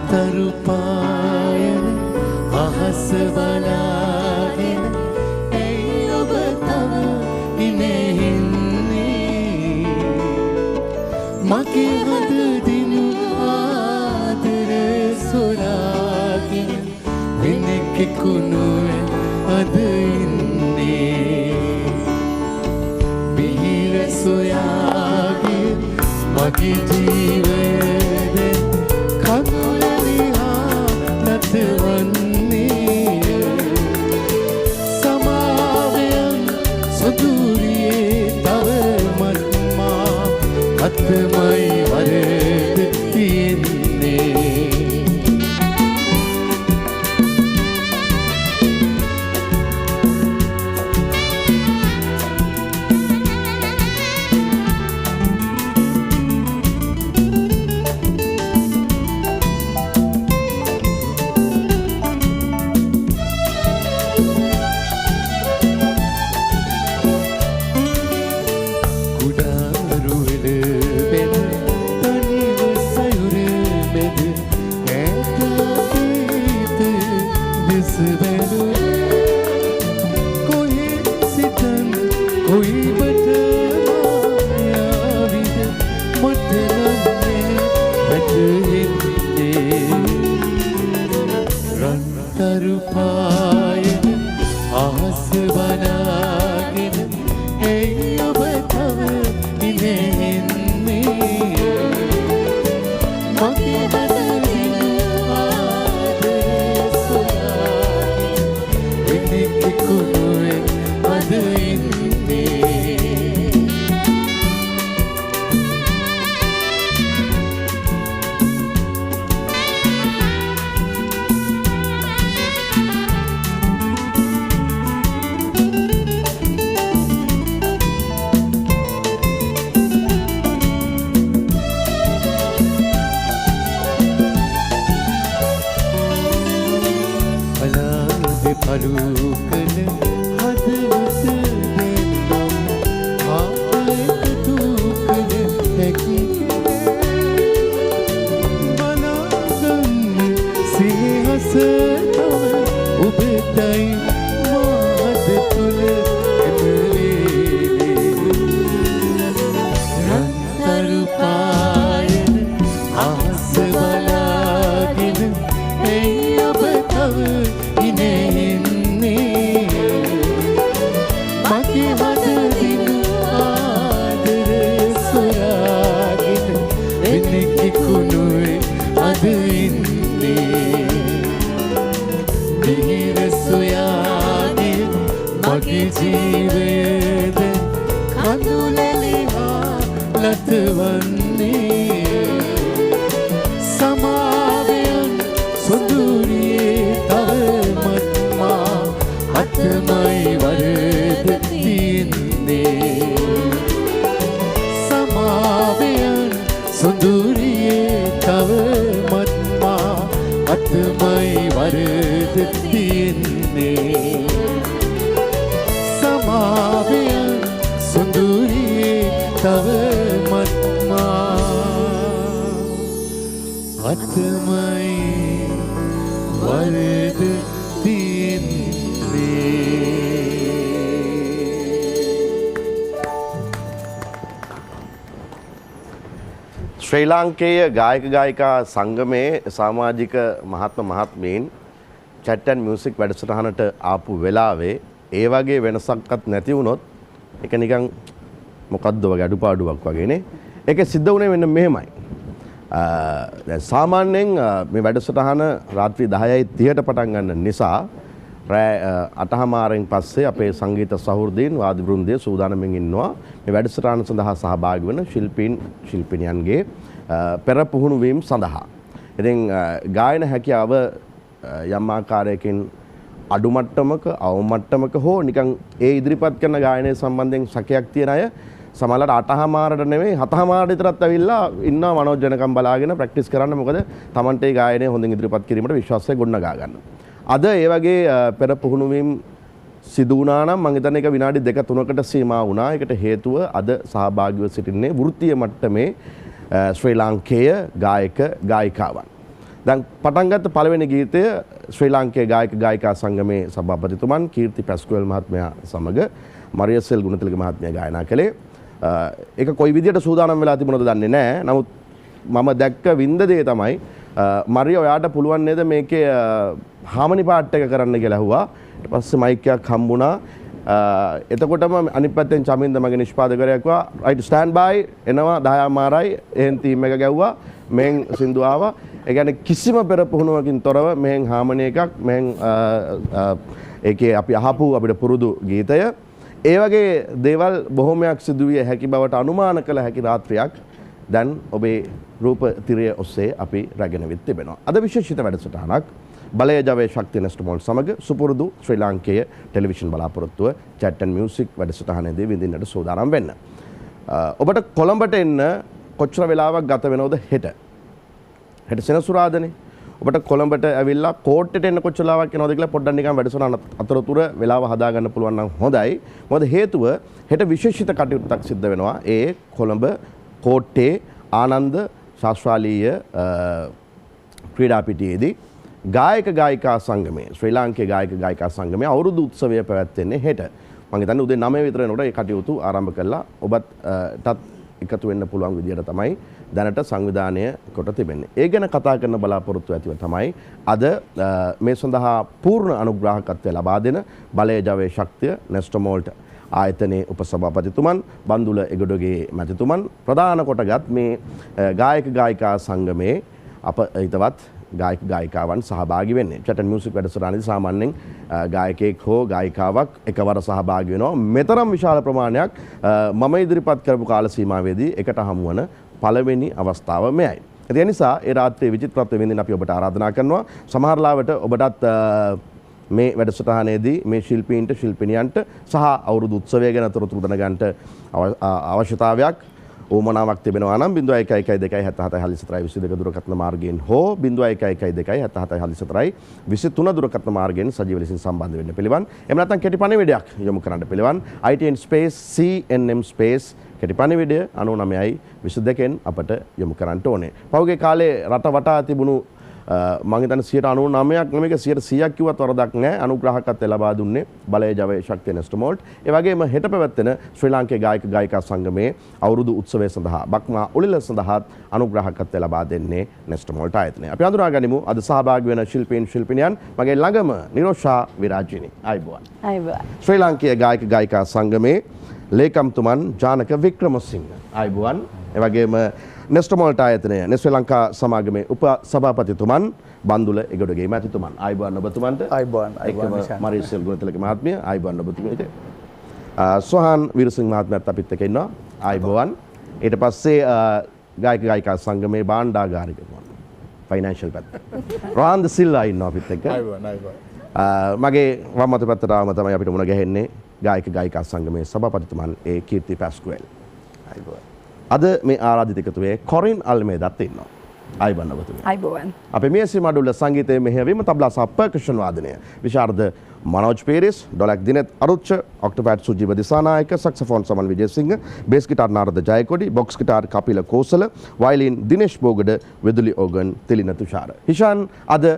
රන්තරු පායන අහස බලාගෙන ඇයි ඔබ තව ඉන්නේ මගේ හද දිනු ආදර සොරාගෙන වෙනෙක් කුණුවේ අද ඉන්නේ බිහිර සොයාගේ මගේ ජීවයේ කඳුලරිහා නැතවන්නේ සමාවයන් සුදුරියේ තවමත් මා අත්මයි වරද තියෙන්නේ ශ්‍රී ලාංකේය ගායක ගායිකා සංගමයේ සමාජික මහත්ම මහත්මීන් chat and music වැඩසටහනට ආපු වෙලාවේ ඒ වගේ වෙනසක්වත් නැති වුණොත් ඒක නිකන් මොකද්ද වගේ අඩුපාඩුවක් වගේනේ. ඒක සිද්ධ වුණේ මෙන්න මෙහෙමයි. දැන් සාමාන්‍යයෙන් මේ වැඩසටහන රාත්‍රී 10:30ට පටන් ගන්න නිසා රෑ 8:00 පස්සේ අපේ සංගීත සහෘදීන් වාද්‍ය වෘන්දය සූදානම්ෙන් ඉන්නවා මේ වැඩසටහන සඳහා සහභාගී වෙන ශිල්පීන්යන්ගේ පෙර පුහුණු වීම සඳහා. ඉතින් ගායන හැකියාව යම් ආකාරයකින් අඩු මට්ටමක අවම මට්ටමක හෝ නිකන් ඒ ඉදිරිපත් කරන ගායනය සම්බන්ධයෙන් සැකයක් තියෙන අය සමහරවිට 8:00ට නෙමෙයි 7:00ට විතරත් ඇවිල්ලා ඉන්නවා මනෝජ් ජනකම් බලාගෙන ප්‍රැක්ටිස් කරන්න. මොකද Tamante ඒ ගායනය හොඳින් ඉදිරිපත් කිරීමට විශ්වාසය ගොඩනගා ගන්න. අද ඒ වගේ පෙර පුහුණු වීම සිදු වුණා නම් මම හිතන්නේ ඒක විනාඩි 2-3කට සීමා වුණා. ඒකට හේතුව අද සහභාගීව සිටින්නේ වෘත්තීය මට්ටමේ ශ්‍රී ලාංකේය ගායක ගායිකාවන්. දැන් පටන් ගත්ත පළවෙනි ගීතය ශ්‍රී ලාංකේය ගායක ගායිකා සංගමේ සභාපතිතුමන් කීර්ති පැස්කුවෙල් මහත්මයා සමග මරියසෙල් ගුණතිලක මහත්මයා ගායනා කළේ. ඒක කොයි විදියට සූදානම් වෙලා තිබුණද දන්නේ නැහැ. නමුත් මම දැක්ක වින්ද දේ තමයි මරිය ඔයාට පුළුවන් නේද මේකේ හාමනි පාට් එක කරන්න කියලා ඇහුවා. ඊට පස්සේ මයික් එකක් හම්බුණා. එතකොටම අනිත් පැත්තෙන් චමින්ද මගේ නිෂ්පාදකවරයා කිව්වා රයිට් ස්ටෑන්ඩ් බයි එනවා 10 මාරයි එහෙන් ටීම් එක ගැව්වා මෙහෙන් සින්දු ආවා. ඒ කියන්නේ කිසිම පෙර පුහුණුවකින් තොරව මෙහෙන් හාමනි එකක් මෙහෙන් ඒකේ අපි අහපු අපිට පුරුදු ගීතය ඒ වගේ දේවල් බොහොමයක් සිදුවිය හැකි බවට අනුමාන කළ හැකි රාත්‍රියක් දැන් ඔබේ රූප තිරය ඔස්සේ අපි රැගෙන විත් තිබෙනවා. අද විශේෂිත වැඩසටහනක් බලය ජවයේ ශක්තිය නෙස්ටමෝල් සමග සුපුරුදු ශ්‍රී ලාංකේය ටෙලිවිෂන් බලාපොරොත්තුව චැට් ඇන්ඩ් මියුසික් වැඩසටහනේදී විඳින්නට සූදානම් වෙන්න. ඔබට කොළඹට එන්න කොච්චර වෙලාවක් ගත වෙනවද හෙට? හෙට සෙනසුරාදානේ. ඔබට කොළඹට ඇවිල්ලා කෝට්ටේට එන්න කොච්චර වෙලාවක් යනවද කියලා පොඩ්ඩක් නිකන් වැඩසටහන අතරතුර වෙලාව හදා ගන්න පුළුවන් නම් හොඳයි. මොකද හේතුව හෙට විශේෂිත කටයුත්තක් සිද්ධ වෙනවා. ඒ කොළඹ කෝට්ටේ ආනන්ද ශාස්ත්‍රාලීය ක්‍රීඩා පිටියේදී ගායක ගායිකා සංගමයේ ශ්‍රී ලාංකේය ගායක ගායිකා සංගමයේ අවුරුදු උත්සවය පැවැත්වෙන්නේ හෙට. මම හිතන්නේ උදේ 9 විතර වෙනකොට ඒ කටයුතු ආරම්භ කළා. ඔබටත් එකතු වෙන්න පුළුවන් විදියට තමයි දැනට සංවිධානය කොට තිබෙන්නේ. ඒ ගැන කතා කරන බලාපොරොත්තු ඇතිව තමයි අද මේ සඳහා පූර්ණ අනුග්‍රාහකත්වය ලබා දෙන බලය ජවයේ ශක්තිය නෙස්ටමෝල්ට ආයතනයේ උපසභාපතිතුමන් බන්දුල එගොඩගේ මැතිතුමන් ප්‍රධාන කොටගත් මේ ගායක ගායිකා සංගමයේ අප හිතවත් ගායක ගායිකාවන් සහභාගී වෙන්නේ. චැට් ඇන්ඩ් මියුසික් වැඩසටහනේදී සාමාන්‍යයෙන් ගායකයෙක් හෝ ගායිකාවක් එකවර සහභාගී වෙනවා. මෙතරම් විශාල ප්‍රමාණයක් මම ඉදිරිපත් කරපු කාල සීමාවේදී එකට හමු වන පළවෙනි අවස්ථාව මෙයයි. ඒ නිසා ඒ රාත්‍රියේ විචිත්‍රත්වය විඳින්න අපි ඔබට ආරාධනා කරනවා. සමහර ලාවට ඔබටත් මේ වැඩසටහනේදී මේ ශිල්පීන්ට ශිල්පිනියන්ට සහ අවුරුදු උත්සවය ගැන තොරතුරු දැනගන්නට අවශ්‍යතාවයක් ඕමනාවක් තිබෙනවා නම් 0112774022 දුරකථන මාර්ගයෙන් හෝ 0112774023 දුරකථන මාර්ගයෙන් සජීව ලෙසින් සම්බන්ධ වෙන්න පිළිවන්. එහෙම නැත්නම් කෙටි පණිවිඩයක් යොමු කරන්න පිළිවන්. ITN space CNM space කෙටි පණිවිඩය 9922න් අපට යොමු කරන්න ඕනේ. පහුගිය කාලේ රට වටා තිබුණු මම හිතන්නේ 99%ක් නෙමෙයි 100%ක් කිව්වත් වරදක් නැහැ. අනුග්‍රාහකත්වය ලබා දුන්නේ බලය ජවයේ ශක්තිය නෙස්ටමෝල්ට්. ඒ වගේම හෙට පැවැත්වෙන ශ්‍රී ලාංකේය ගායක ගායිකා සංගමයේ අවුරුදු උත්සවය සඳහා බක්මා උලිල සඳහා අනුග්‍රාහකත්වය ලබා දෙන්නේ නෙස්ටමෝල්ට් ආයතනය. අපි හඳුනා ගනිමු අද සහභාගී වෙන ශිල්පීන් ශිල්පිනියන්. මගේ ළඟම නිරෝෂා විරාජිනී. ආයිබෝවන්. ආයිබෝවන්. ශ්‍රී ලාංකේය ගායක ගායිකා සංගමයේ ලේකම්තුමන් ජානක වික්‍රමසිංහ. ආයිබෝවන්. ඒ වගේම නෙස්ටමෝල්ට් ආයතනය ශ්‍රී ලංකා සමාගමේ උප සභාපතිතුමන් බන්දුල එගොඩගේ මැතිතුමන්. ආයිබෝවන් ඔබතුමන්ට. ආයිබෝවන්. ඒකම මරියසෙල් ගුණතිලක මහත්මිය. ආයිබෝවන් ඔබතුමීට. සොහාන් වීරසිංහ මහත්මයාත් අපිත් එක්ක ඉන්නවා. ආයිබෝවන්. ඊට පස්සේ ගායක ගායිකා සංගමේ භාණ්ඩාගාරිකතුමන්. ෆයිනෑන්ෂල් පැත්ත. රාන්ද සිල්වා ඉන්නවා අපිත් එක්ක. ආයිබෝවන්. ආයිබෝවන්. මගේ වම් අත පැත්තට ආවම තමයි අපිට මුණ ගැහෙන්නේ ගායක ගායිකා සංගමේ සභාපතිතුමන් ඒ කීර්ති පැස්කුවෙල්. ආයිබෝවන්. අද මේ ආරාධිත එකතුවේ කොරින් අල්මේදත් ඉන්නවා. ආයිබෝවන් ඔබතුමිය. ආයිබෝවන්. අපේ මේසි මඩුල්ල සංගීතයේ මෙහෙයවීම තබ්ලා සහ පර්කෂන් වාදනය විශාරද Manoj Peiris, dholak Dineth Aruchcha, octopad Sujeewa Dissanayake, saxophone Saman Wijesinghe, bass guitar Narada Jayakody, box guitar Kapila Kosala, violin Dinesh Bogoda, විදුලි ඕගන් තිලින තුෂාර. හිෂාන් අද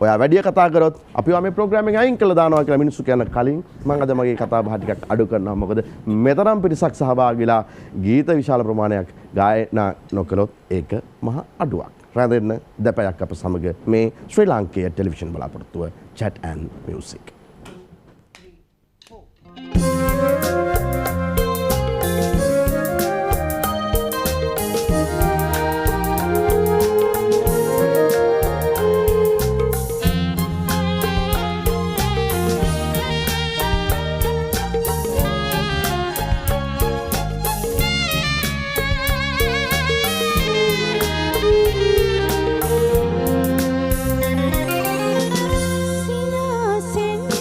ඔයා වැඩිය කතා කරොත් අපි මේ ප්‍රෝග්‍රෑම් එකෙන් අයින් කළා දානවා කියලා මිනිස්සු කියන කලින් මම අද මගේ කතා බහ ටිකක් අඩු කරනවා. මොකද මෙතරම් පිරිසක් සහභාගී වෙලා ගීත විශාල ප්‍රමාණයක් ගායනා නොකළොත් ඒක මහ අඩුවක්. රැඳෙන්න දෙපයක් අප සමග මේ ශ්‍රී ලාංකේය ටෙලිවිෂන් බලාපොරොත්තුව Chat and Music. Sina sen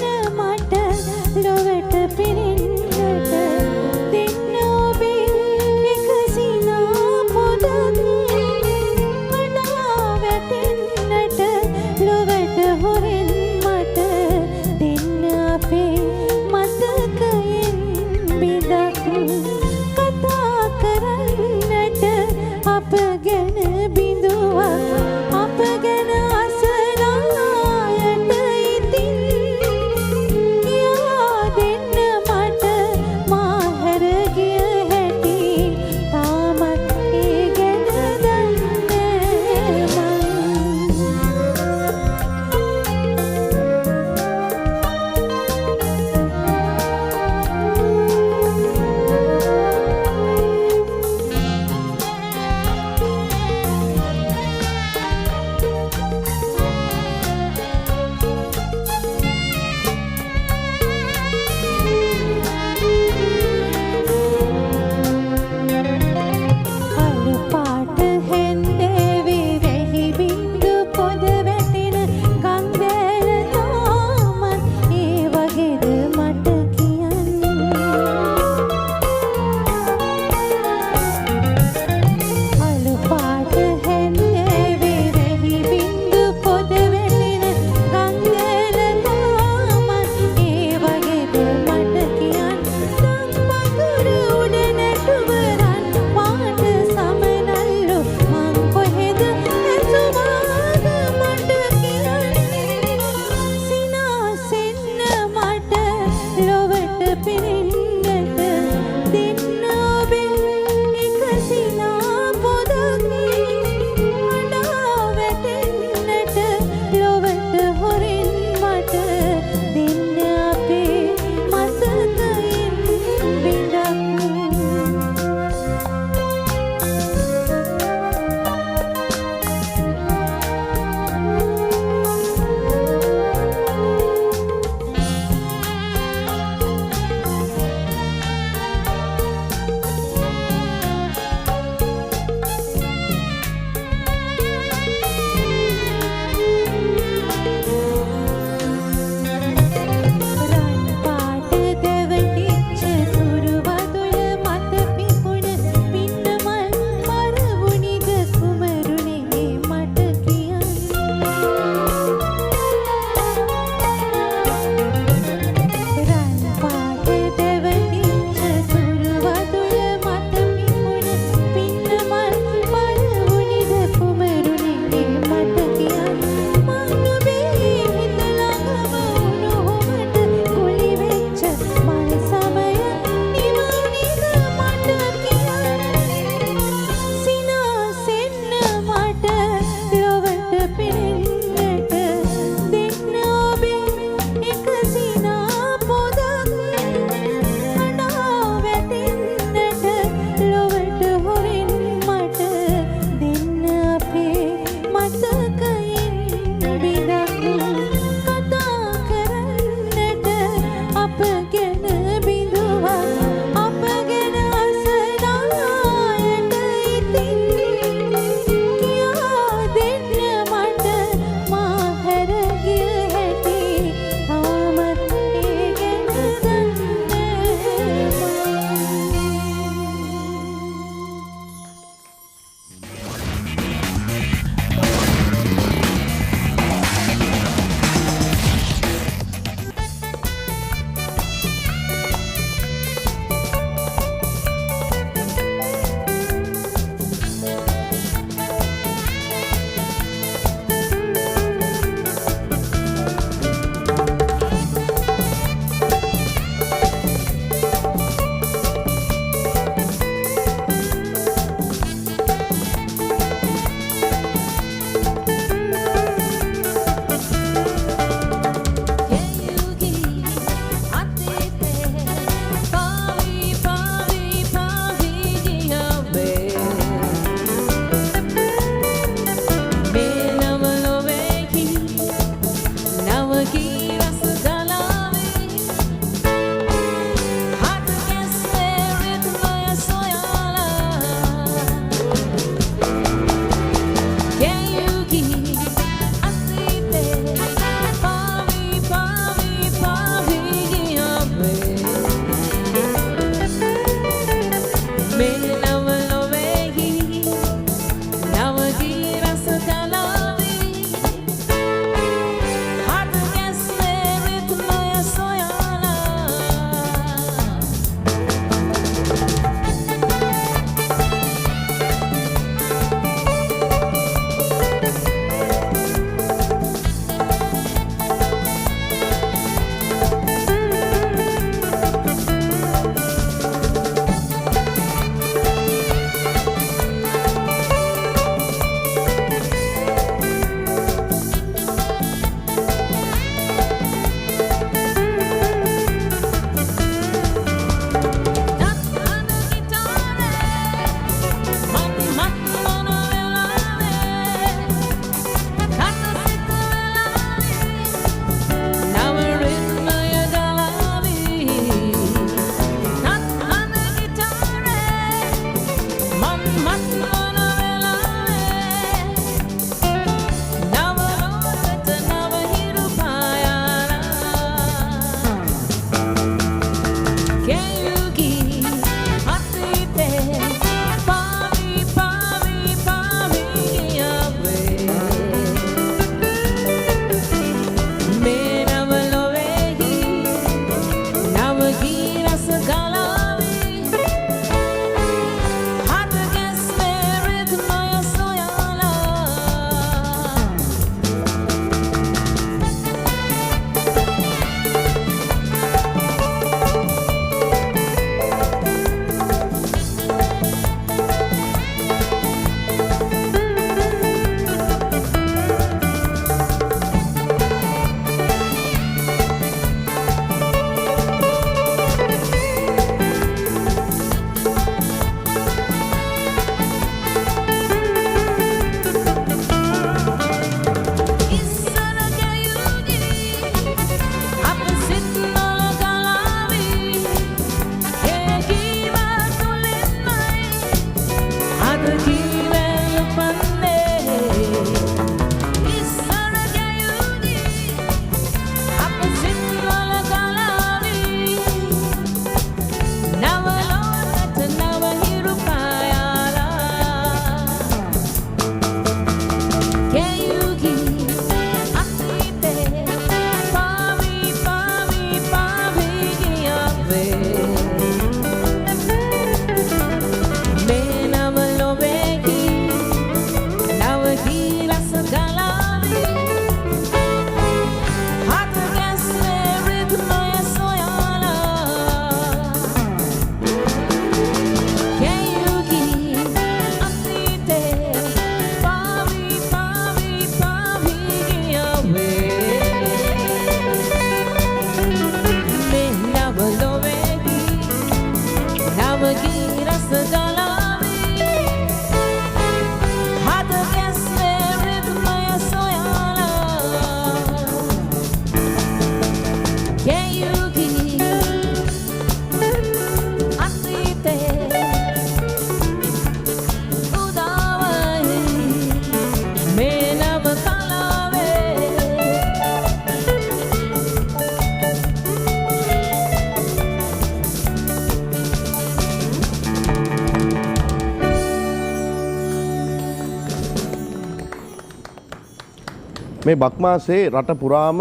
මේ බක් මාසේ රට පුරාම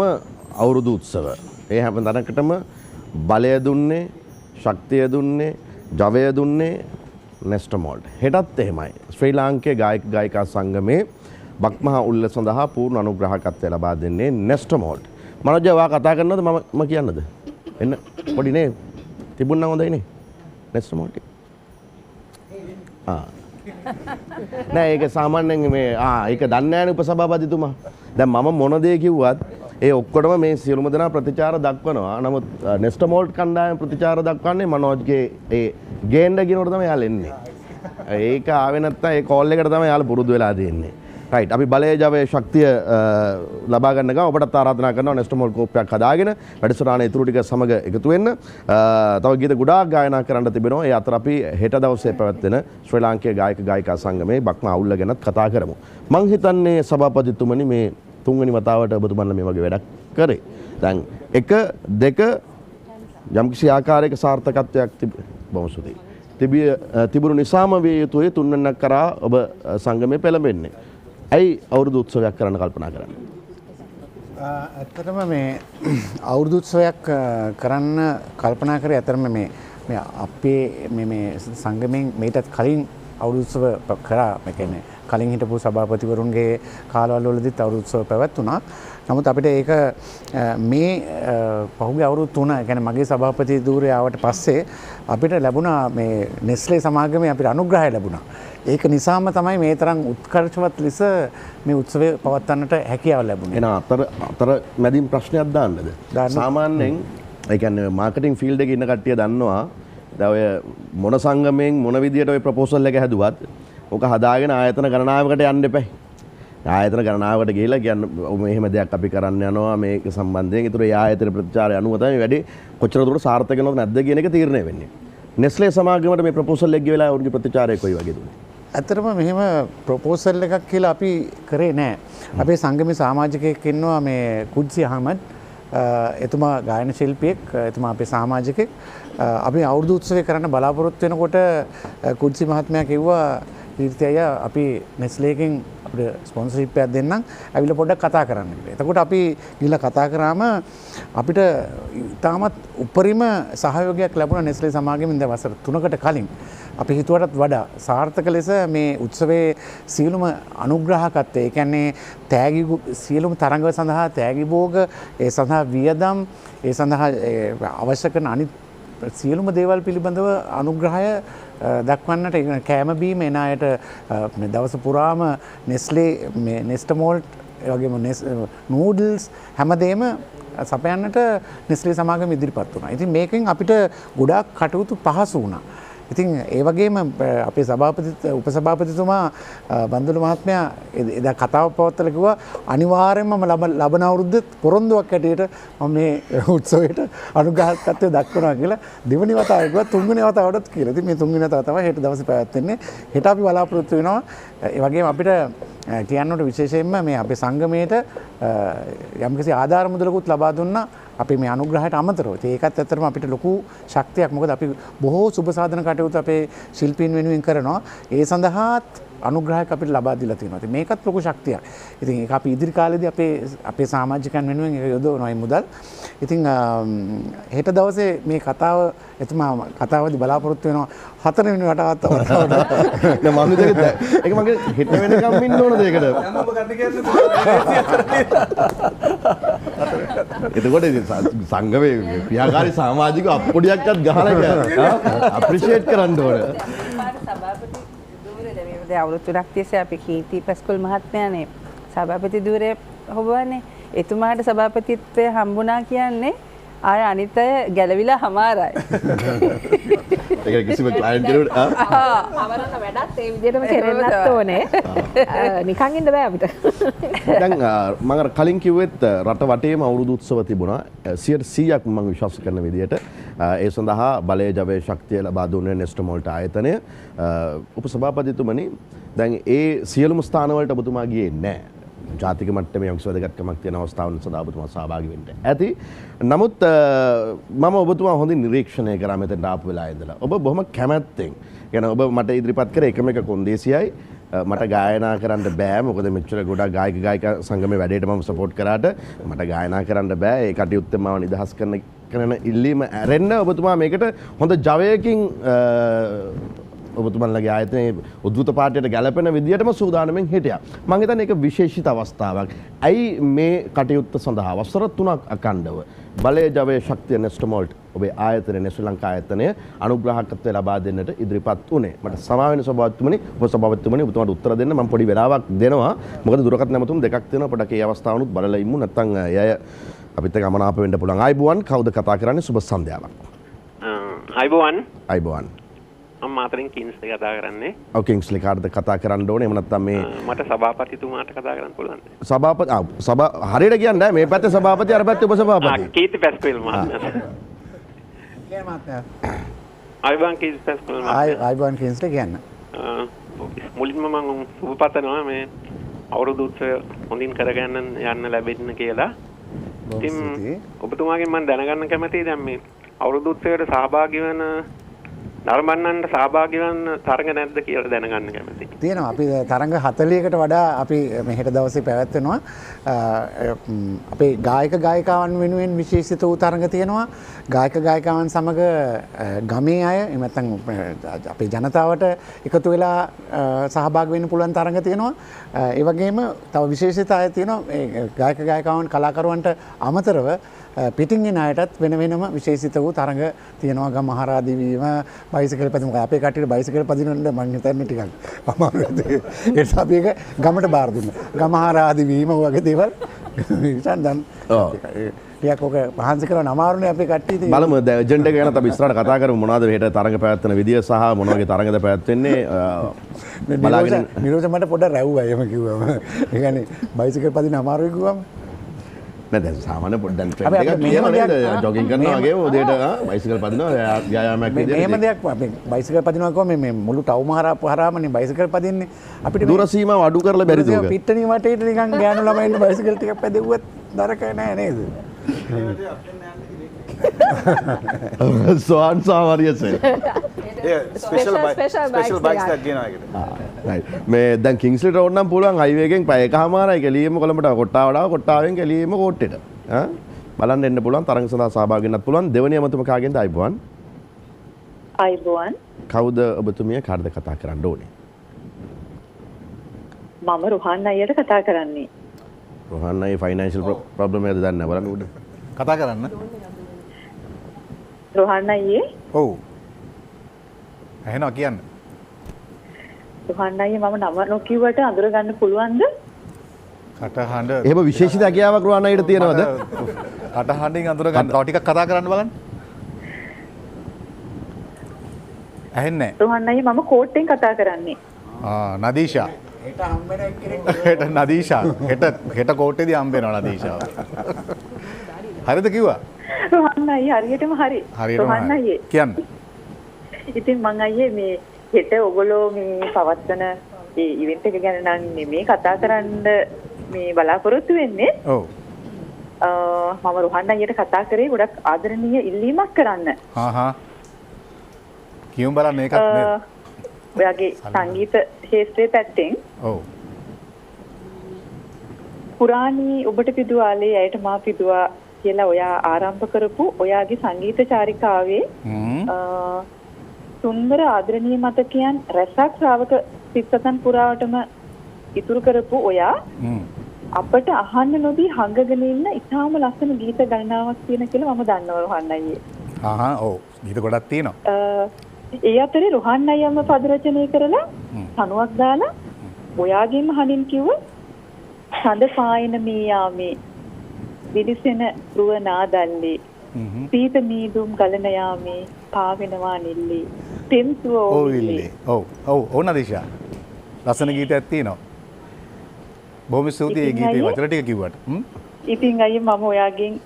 අවුරුදු උත්සව. ඒ හැම තැනකටම බලය දුන්නේ, ශක්තිය දුන්නේ, ජවය දුන්නේ නෙස්ටමෝල්ට්. හෙටත් එහෙමයි. ශ්‍රී ලාංකේය ගායක ගායිකා සංගමේ බක් මහ උල්ල සඳහා පූර්ණ අනුග්‍රහකත්වය ලබා දෙන්නේ නෙස්ටමෝල්ට්. මනෝජ් වා කතා කරනවද මම කියන්නද? එන්න පොඩි නේ තිබුණා හොඳයි නේ නෙස්ටමෝල්ට්. නෑ ඒක සාමාන්‍යයෙන් මේ ඒක දන්නේ නැහැ උපසභාපතිතුමා. දැන් මම මොන දේ කිව්වත් ඒ ඔක්කොටම මේ සියලුම දෙනා ප්‍රතිචාර දක්වනවා. නමුත් නෙස්ටමෝල්ට් කණ්ඩායම ප්‍රතිචාර දක්වන්නේ මනෝජ්ගේ ඒ ගේන්න කියනකොට තමයි යාළ එන්නේ. ඒක ආවේ නැත්තම් ඒ කෝල් එකට තමයි යාළ පුරුදු වෙලා තියෙන්නේ. රයිට් අපි බලයේ ජවයේ ශක්තිය ලබා ගන්න ගමන් ඔබටත් ආරාධනා කරනවා නෙස්ටමෝල්ට් කෝප්පයක් හදාගෙන වැඩසටහනේ ඉතුරු ටික සමග එකතු වෙන්න. තව ගීත ගොඩාක් ගායනා කරන්න තිබෙනවා. ඒ අතර අපි හෙට දවසේ පැවැත්වෙන ශ්‍රී ලාංකේය ගායක ගායිකා සංගමේ බක්ම අවුල්ල ගැනත් කතා කරමු. මං හිතන්නේ සභාපතිතුමනි මේ තුන්වෙනි වතාවට ඔබතුමන්ලා මේ වගේ වැඩක් කරේ. දැන් 1 2 යම්කිසි ආකාරයක සාර්ථකත්වයක් බොහොම ස්තුතියි. තිබුණු නිසාම විය යුතුයි තුන්වෙනික් කරා ඔබ සංගමේ පෙළඹෙන්නේ. ඇයි අවුරුදු උත්සවයක් කරන්න කල්පනා කරන්නේ? ඇත්තටම මේ අවුරුදු උත්සවයක් කරන්න කල්පනා කරේ ඇත්තටම මේ අපේ මේ සංගමෙන් මේටත් කලින් අවුරුදු උත්සව කරා. මේ කියන්නේ කලින් හිටපු සභාපතිවරුන්ගේ කාලවල වලදීත් අවුරුදු උත්සව පැවැත්වුණා. නමුත් අපිට ඒක මේ පහුගිය අවුරුදු 3 කියන්නේ මගේ සභාපති ධූරය ආවට පස්සේ අපිට ලැබුණා මේ නෙස්ලේ සමාගමේ අපිට අනුග්‍රහය ලැබුණා. ඒක නිසාම තමයි මේ තරම් උත්කර්ෂවත් ලෙස මේ උත්සවය පවත්වන්නට හැකියාව ලැබුණේ. එන අතර මැදින් ප්‍රශ්නයක් දාන්නද? සාමාන්‍යයෙන් ඒ කියන්නේ මාකටිං ෆීල්ඩ් එකේ ඉන්න කට්ටිය දන්නවා දැන් ඔය මොන සංගමයෙන් මොන විදියට ඔය ප්‍රොපෝසල් එක හැදුවත් ඔක හදාගෙන ආයතන ගණනාවකට යන්න එපා. ආයතන ගණනාවකට ගිහිල්ලා කියන්න මෙහෙම දෙයක් අපි කරන්න යනවා මේක සම්බන්ධයෙන්. ඒතර ඒ ආයතන ප්‍රතිචාරය අනුව තමයි වැඩි කොච්චර දුරට සාර්ථක වෙනවද නැද්ද කියන එක තීරණය වෙන්නේ. නෙස්ලේ සමාගමට මේ ප්‍රොපෝසල් එක ගෙවලා උන්ගේ ප්‍රතිචාරය කොයි වගේද? ඇත්තටම මෙහෙම ප්‍රොපෝසල් එකක් කියලා අපි කරේ නෑ. අපේ සංගමේ සමාජිකයෙක් ඉන්නවා මේ කුඩ්සි අහමඩ්. එතුමා ගායන ශිල්පියෙක්. එතුමා අපේ සමාජිකයෙක්. අපි අවුරුදු උත්සවය කරන්න බලාපොරොත්තු වෙනකොට කුඩ්සි මහත්මයා කිව්වා කීර්ති අයියා අපි නෙස්ලේකින් අපිට ස්පොන්සර්ෂිප් එකක් දෙන්නම් ඇවිල්ලා පොඩ්ඩක් කතා කරන්න කියලා. එතකොට අපි ගිහලා කතා කරාම අපිට තාමත් උපරිම සහයෝගයක් ලැබුණා නෙස්ලේ සමාගමෙන් දැන් වසර 3කට කලින්. අපි හිතුවටත් වඩා සාර්ථක ලෙස මේ උත්සවයේ සියලුම අනුග්‍රහකත්වය, ඒ කියන්නේ තෑගි සියලුම තරඟ සඳහා තෑගි භෝග, ඒ සඳහා වියදම්, ඒ සඳහා අවශ්‍ය කරන අනිත් සියලුම දේවල් පිළිබඳව අනුග්‍රහය දක්වන්නට කෑම බීම එන අයට දවස පුරාම නෙස්ලේ නෙස්ටමෝල්ට් වගේම නූඩල්ස් හැමදේම සපයන්නට නෙස්ලේ සමාගම ඉදිරිපත් වුණා. ඉතින් මේකෙන් අපිට ගොඩාක් කටයුතු පහසු වුණා. ඉතින් ඒ වගේම අපේ උපසභාපතිතුමා බන්දුල මහත්මයා එදා කතාව පවත්වලා කිව්වා අනිවාර්යයෙන්ම ලබන අවුරුද්දේ පොරොන්දුවක් හැටියට මම මේ උත්සවයට අනුග්‍රහකත්වය දක්වනවා කියලා දෙවෙනි වතාවට කිව්වා තුන්වෙනි වතාවටත් කියලා. ඉතින් මේ තුන්වෙනි වතාව තමයි හෙට දවසේ පැවැත්වෙන්නේ. හෙට අපි බලාපොරොත්තු වෙනවා. ඒ වගේම අපිට කියන්නට විශේෂයෙන්ම මේ අපේ සංගමයට යම්කිසි ආධාර මුදලකුත් ලබා දුන්නා. අපි මේ අනුග්‍රහයට අමතරව. ඒකත් ඇත්තටම අපිට ලොකු ශක්තියක්. මොකද අපි බොහෝ සුබ සාධන කටයුතු අපේ ශිල්පීන් වෙනුවෙන් කරනවා. ඒ සඳහාත් අනුග්‍රහයක් අපිට ලබා දීලා තියෙනවා. ඉතින් මේකත් ලොකු ශක්තියක්. ඉතින් ඒක අපි ඉදිරි කාලෙදී අපේ සමාජිකයන් වෙනුවෙන් ඒක යොදවනවා මේ මුදල්. ඉතින් හෙට දවසේ මේ කතාව එතුමා කතාවදී බලාපොරොත්තු වෙනවා 4 වෙනි වතාවට. නෑ මම හිතුවේ ඒක මගේ හෙට වෙනකම් ඉන්න ඕනද ඒකට? එතකොට සංගමේ ක්‍රියාකාරී සමාජික අප්පොඩියක්වත් ගහලා අප්‍රීෂিয়েට් කරන්න ඕන. අවුරුදු 3ක් තිස්සේ අපි කීර්ති පස්කොල් මහත්මයානේ සභාපති ධූරය හොබවන්නේ. එතුමාට සභාපතිත්වය හම්බුණා කියන්නේ ආය අනිත් අය ගැලවිලා හමාරයි. ඒක කිසිම ක්ලයන්ට් කෙනෙකුට අවරන වැඩත් ඒ විදිහටම කරන්නත් ඕනේ. නිකන් ඉන්න බෑ අපිට. දැන් මම අර කලින් කිව්වෙත් රට වටේම අවුරුදු උත්සව තිබුණා 100%ක් මම විශ්වාස කරන විදිහට. ඒ සඳහා බලය ජවයේ ශක්තිය ලබා දුන්නේ නෙස්ටමෝල්ට් ආයතනය. උපසභාපතිතුමනි දැන් ඒ සියලුම ස්ථානවලට ඔබතුමා ගියේ නැහැ. ජාතික මට්ටමේ යම්කිසි වැදගත්කමක් තියෙන අවස්ථාවන් සඳහා ඔබතුමා සහභාගී වෙන්න ඇති. නමුත් මම ඔබතුමා හොඳින් නිරීක්ෂණය කරා මෙතෙන්ට ආපු වෙලාවේ ඉඳලා. ඔබ බොහොම කැමැත්තෙන්. يعني ඔබ මට ඉදිරිපත් කරේ එකම එක කොන්දේසියයි මට ගායනා කරන්න බෑ මොකද මෙච්චර ගොඩක් ගායක ගායිකා සංගමේ වැඩේට මම සපෝට් කරාට මට ගායනා කරන්න බෑ ඒ කටයුත්තෙන් මම නිදහස් කරන ඉල්ලීම ඇරෙන්න ඔබතුමා මේකට හොඳ ජවයකින් ඔබතුමන්ලගේ ආයතනයේ උද්දුත පාර්ටියට ගැලපෙන විදියටම සූදානම්ෙන් හිටියා. මම හිතන්නේ ඒක විශේෂිත අවස්ථාවක්. ඇයි මේ කටයුත්ත සඳහා වසර 3ක් අකණ්ඩව බලය ජවය ශක්තිය නෙස්ටමෝල්ට් ඔබේ ආයතනයේ ශ්‍රී ලංකා ආයතනය අනුග්‍රහකත්වය ලබා දෙන්නට ඉදිරිපත් වුණේ. මට සමාවෙන සභාපතිතුමනි ඔබ සභාපතිතුමනි ඔබතුමාට උත්තර දෙන්න මම පොඩි වෙලාවක් දෙනවා. මොකද දුරකථන නැමතුම් දෙකක් තියෙනවා. පොඩක් ඒ අවස්ථාවනුත් බලලා ඉමු. නැත්නම් එය අපිත් එක්ක අමනාප වෙන්න පුළුවන්. ආයිබුවන් කවුද කතා කරන්නේ? සුබ සන්ධ්‍යාවක්. ආයිබුවන්. ආයිබුවන්. මම මාතරින් කින්ස්ලි කතා කරන්නේ. ඔව් කින්ස්ලි කාර්ද කතා කරන්න ඕනේ. එහෙම නැත්නම් මේ මට සභාපතිතුමාට කතා කරන්න පුළුවන්ද? හරියට කියන්නේ මේ පැත්තේ සභාපති අර පැත්තේ උප සභාපති. කීර්ති පැස්කෝල් මහත්මයා. ආයිබුවන් කීර්ති පැස්කෝල් මහත්මයා. ආයිබුවන් කින්ස්ලි කියන්න. මුලින්ම මම සුබ පතනවා මේ අවුරුදු උත්සවය හොඳින් කරගන්න යන්න ලැබෙන්න කියලා. ඉතින් ඔබතුමාගෙන් මම දැනගන්න කැමතියි දැන් මේ අවුරුදු උත්සවයට සහභාගී වෙන නරඹන්නන්ට සහභාගී වෙන තරඟ නැද්ද කියලා දැනගන්න කැමතියි. තියෙනවා. අපි තරඟ 40කට වඩා අපි මෙහෙට දවසේ පැවැත්වෙනවා. අපේ ගායක ගායිකාවන් වෙනුවෙන් විශේෂිත වූ තරඟ තියෙනවා. ගායක ගායිකාවන් සමග ගමේ අය එහෙම නැත්නම් අපේ ජනතාවට එකතු වෙලා සහභාගී වෙන්න පුළුවන් තරඟ තියෙනවා. ඒ වගේම තව විශේෂිත අය තියෙනවා. මේ ගායක ගායිකාවන් කලාකරුවන්ට අමතරව පිටින් එන අයටත් වෙන වෙනම විශේෂිත වූ තරඟ තියෙනවා. ගම හරහාදී වීම, බයිසිකල් පැදීම. අපේ කට්ටියට බයිසිකල් පදිනවන්න මම හිතන්නේ ටිකක් අමාරුයි. ඒ නිසා අපි ඒක ගමට බාර දුන්නා. ගම හරහාදී වීම වගේ දේවල් ඉතින් දැන් ටිකක් ඔක පහන්සි කරන අමාරුනේ අපේ කට්ටිය ඉතින් බලමු දැන් එජෙන්ඩ් එක ගැන අපි ඉස්සරහට කතා කරමු මොනවද හෙට තරඟ පැවැත්වෙන විදිය සහ මොන වගේ තරඟද පැවැත්වෙන්නේ බලාගෙන නිරෝධ මට පොඩ්ඩක් රැව්වා එහෙම කිව්වම. ඒ කියන්නේ බයිසිකල් පදින අමාරුයි කිව්වම නෑ දැන් සාමාන්‍ය පොඩ්ඩක් ට්‍රෙන්ඩ් එකක් තියෙනවා නේද ජොගින් කරනවා වගේ උදේට බයිසිකල් පදිනවා ව්‍යායාමයක් විදියට මෙහෙම දෙයක් අපි බයිසිකල් පදිනවා කොහොම මේ මුළු ටවුම හරහාමනේ බයිසිකල් පදින්නේ අපිට දුර සීමාව අඩු කරලා බැරිද උග පිට්ටනිය වටේට නිකන් ගෑනු ළමයින්ට බයිසිකල් ටිකක් පැදෙව්වත් දරක නෑ නේද සෝන් සාමාරියසේ ස්පෙෂල් බයික්ස් එකක් මේ දැන් කිංස්ලි රෝඩ් නම් පුළුවන් හයිවේ එකෙන් පැය එකමාරයි කෙලියෙම කොළඹට කොට්ටාවඩාව කොට්ටාවෙන් කෙලියෙම කෝට්ටෙට බලන්න එන්න පුළුවන් තරඟ සඳහා සහභාගී වෙන්නත් පුළුවන් දෙවෙනි අමතුම කාගෙන්ද ආයිබුවන් ආයිබුවන් කවුද ඔබතුමිය කාටද කතා කරන්න ඕනේ මම රුහාන් අයියට කතා කරන්නේ රුහාන් අයියේ ෆයිනෑන්ෂල් ප්‍රොබ්ලම් එකද දන්නේ බලන්න උඩ කතා කරන්න රුහාන් අයියේ ඔව් එහෙනම් කියන්න රුහාන් අයියේ මම නම නොකියුවට අඳුර ගන්න පුළුවන්ද කටහඬ එහෙම විශේෂිත හැකියාවක් රුහාන් අයියට තියෙනවද කටහඬින් අඳුර ගන්න තව ටිකක් කතා කරන්න බලන්න ඇහෙන්නේ රුහාන් අයියේ මම කෝට්ටෙන් කතා කරන්නේ නදීෂා හෙට නදීෂා හෙට කෝට්ටේදී හම්බ වෙනවා නදීෂාව හරිද කිව්වා රුහාන් අයියේ හරියටම හරි රුහාන් අයියේ කියන්න ඉතින් මං අයියේ මේ හෙට ඔයගොල්ලෝ මේ පවත්වන ඒ ඉවෙන්ට් එක ගැන නම් මේ කතා කරන්න මේ බලාපොරොත්තු වෙන්නේ ඔව් මම රුහාන් අයියට කතා කරේ ගොඩක් ආදරණීය ඉල්ලීමක් කරන්න කියමු බලන්න මේකත් නේද ඔයාගේ සංගීත ශාස්ත්‍රයේ පැත්තෙන් ඔව් පුරාණී ඔබට පිදුවාලේ ඇයට මා පිදුවා කියලා ඔයා ආරම්භ කරපු ඔයාගේ සංගීත චාරිකාවේ සුන්දර ආදරණීය මතකයන් රැසක් ශ්‍රාවක සිත්සතන් පුරාවටම ඉතුරු කරපු ඔයා අපට අහන්න නොදී හංගගෙන ඉන්න ඉතාම ලස්සන ගීත ගණනාවක් තියෙන කියලා මම දන්නවා රුහාන් අයියේ. ඔව් ගීත ගොඩක් තියෙනවා. ඒ අතරේ රුහාන් අයියම පද රචනය කරලා තනුවක් දාලා ඔයාගේම හනින් කිව්ව සඳ පායන මේ යාමේ විලිසෙන රුව නාදල්ලේ පීත මීදුම් ගලන යාමේ පාවෙනවා නිල්ලේ තෙම්සුව ඕවිල්ලේ ඔව් නදීෂා ලස්සන ගීතයක් තියෙනවා බොහොම ස්තුතියි ඒ ගීතේ වචන ටික කිව්වට ඉතින් අයියේ මම ඔයාගෙන්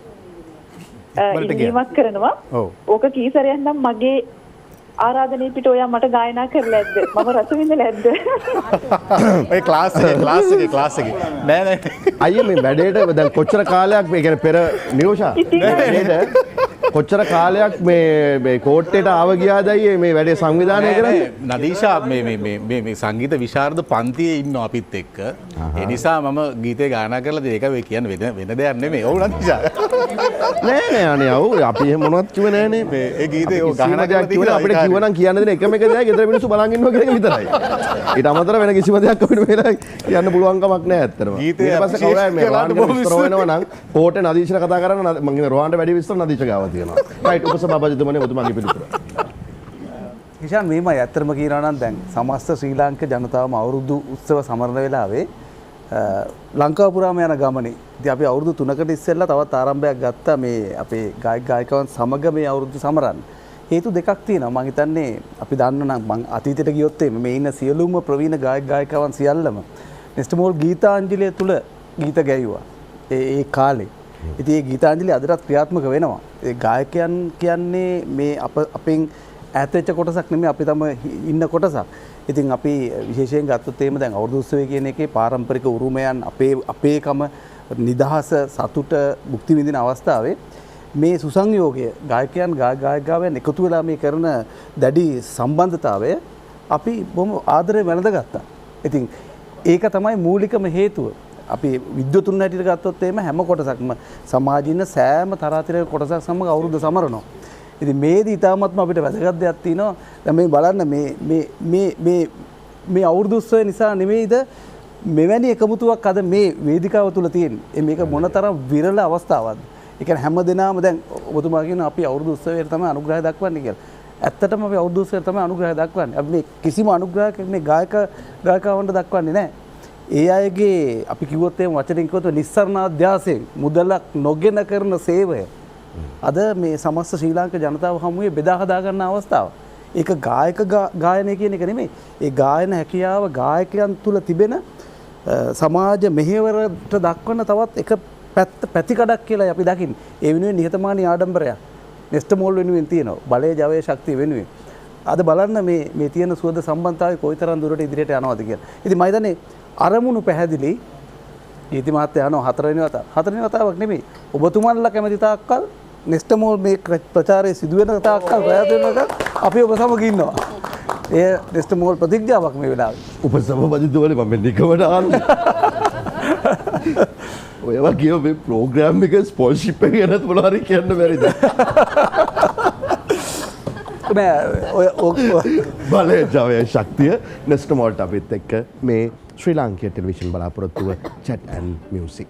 ඉල්ලීමක් කරනවා ඕක කී සැරයක් නම් මගේ ආරාධනෙ පිට ඔයා මට ගායනා කරලා ඇද්ද මම රස විඳලා ඇද්ද ඔය ක්ලාස් එකේ නෑ අයියේ මේ වැඩේට දැන් කොච්චර කාලයක් මේ කියන්නේ පෙර නියෝෂා වැඩේට කොච්චර කාලයක් මේ කෝට්ටේට ආව ගියාදයි මේ වැඩේ සංවිධානය කරන්නේ? නදීෂා මේ සංගීත විශාරද පන්තියේ ඉන්න අපිත් එක්ක. ඒ නිසා මම ගීතේ ගායනා කරලා ඒක වෙයි කියන්න වෙන දෙයක් නෙමෙයි. ඔව් නදීෂා. නෑ අනේ ඔව් අපි එහෙම මොනවත් කිව්වේ නෑනේ. ඒ ගීතේ ඔය ගායනා කරලා කිව්වනේ අපිට කිව්වනම් කියන්න දෙන එකම එක දෙයක් ගෙදර මිනිස්සු බලන් ඉන්නවා කියන එක විතරයි. ඊට අමතරව වෙන කිසිම දෙයක් අපිට වෙලා කියන්න පුළුවන් කමක් නෑ ඇත්තටම. ගීතේ ඊට පස්සේ කවුරු හරි මේ රෝහන් ගැන විස්තර වෙනවා නම් කෝටේ නදීෂට කතා කරන්න මම කියන රෝහන්ට වැඩි විස්තර නදීෂ ගාව තියෙනවා. රයිට් උපසභාපතිතුමනි ඔබතුමාගේ පිළිතුර. කිෂාන් මේමයි ඇත්තටම කියනවා නම් දැන් සමස්ත ශ්‍රී ලාංකික ජනතාවම අවුරුදු උත්සව සමරන වෙලාවේ ලංකාව පුරාම යන ගමනේ ඉතින් අපි අවුරුදු 3කට ඉස්සෙල්ලා තවත් ආරම්භයක් ගත්තා මේ අපේ ගායක ගායිකවන් සමග මේ අවුරුදු සමරන්න. හේතු දෙකක් තියෙනවා. මම හිතන්නේ අපි දන්න නම් මම අතීතයට ගියොත් මේ ඉන්න සියලුම ප්‍රවීණ ගායක ගායිකවන් සියල්ලම නෙස්ටමෝල් ගීතාංජලිය තුල ගීත ගැයුවා. ඒ කාලේ. ඉතින් මේ ගීතාංජලිය අදටත් ක්‍රියාත්මක වෙනවා. ඒ ගායකයන් කියන්නේ මේ අපෙන් ඈත් වෙච්ච කොටසක් නෙමෙයි අපි තම ඉන්න කොටසක්. ඉතින් අපි විශේෂයෙන් ගත්තොත් එහෙම දැන් අවුරුදු උත්සවය කියන එකේ පාරම්පරික උරුමයන් අපේකම නිදහස සතුට භුක්ති විඳින අවස්ථාවේ මේ සුසංයෝගය ගායකයන් ගායිකාවන් එකතු වෙලා මේ කරන දැඩි සම්බන්ධතාවය අපි බොහොම ආදරයෙන් වැළඳගත්තා. ඉතින් ඒක තමයි මූලිකම හේතුව. අපි විද්වතුන් හැටියට ගත්තොත් එහෙම හැම කොටසක්ම සමාජයේ ඉන්න සෑම තරාතිරක කොටසක් සමග අවුරුද්ද සමරනවා. ඉතින් මේදී ඉතාමත්ම අපිට වැදගත් දෙයක් තියෙනවා. දැන් මේ බලන්න මේ අවුරුදු උත්සවය නිසා නෙමෙයිද මෙවැනි එකමුතුවක් අද මේ වේදිකාව තුල තියෙන්නේ. මේක මොනතරම් විරල අවස්ථාවක්ද. ඒ කියන්නේ හැමදෙනාම දැන් ඔබතුමා කියන අපි අවුරුදු උත්සවයට තමයි අනුග්‍රහය දක්වන්නේ කියලා. ඇත්තටම අපි අවුරුදු උත්සවයට තමයි අනුග්‍රහය දක්වන්නේ. අපි මේ කිසිම අනුග්‍රහයක් මේ ගායකවන්ට දක්වන්නේ නැහැ. ඒ අයගේ අපි කිව්වොත් එහෙම වචනෙන් කිව්වොත් නිස්සරණාධ්‍යාසයෙන් මුදලක් නොගෙන කරන සේවය අද මේ සමස්ත ශ්‍රී ලාංකික ජනතාව හමුවේ බෙදා හදා ගන්න අවස්ථාව. ඒක ගායක ගායනය කියන එක නෙමෙයි. ඒ ගායන හැකියාව ගායකයන් තුල තිබෙන සමාජ මෙහෙවරට දක්වන තවත් එක පැතිකඩක් කියලා අපි දකින්නේ. ඒ වෙනුවෙන් නිහතමානී ආඩම්බරයක් නෙස්ටමෝල් වෙනුවෙන් තියෙනවා. බලය ජවයේ ශක්තිය වෙනුවෙන්. අද බලන්න මේ තියෙන සුවද සම්බන්ධතාවය කොයිතරම් දුරට ඉදිරියට යනවද කියලා. ඉතින් මම හිතන්නේ අරමුණු පැහැදිලි. ඊති මහත්තයා යනවා හතරවෙනි වතාවක් නෙමෙයි. ඔබතුමන්ලා කැමති තාක්කල් නෙස්ටමෝල් මේ ප්‍රචාරයේ සිදුවෙන තාක්කල් ප්‍රයත්න අපි ඔබ සමග ඉන්නවා. ඒ නෙස්ටමෝල් ප්‍රතිඥාවක් මේ වෙලාවේ. උපසභාපතිතුමනි මම නිකමට අහන්නේ. ඔය වගේ මේ ප්‍රෝග්‍රෑම් එක ස්පොන්සර්ෂිප් එක ගැනත් මොනවා හරි කියන්න බැරිද? බලය ජවය ශක්තිය නෙස්ටමෝල්ට අපිත් එක්ක මේ ශ්‍රී ලාංකීය ටෙලිවිෂන් බලාපොරොත්තුව chat and music.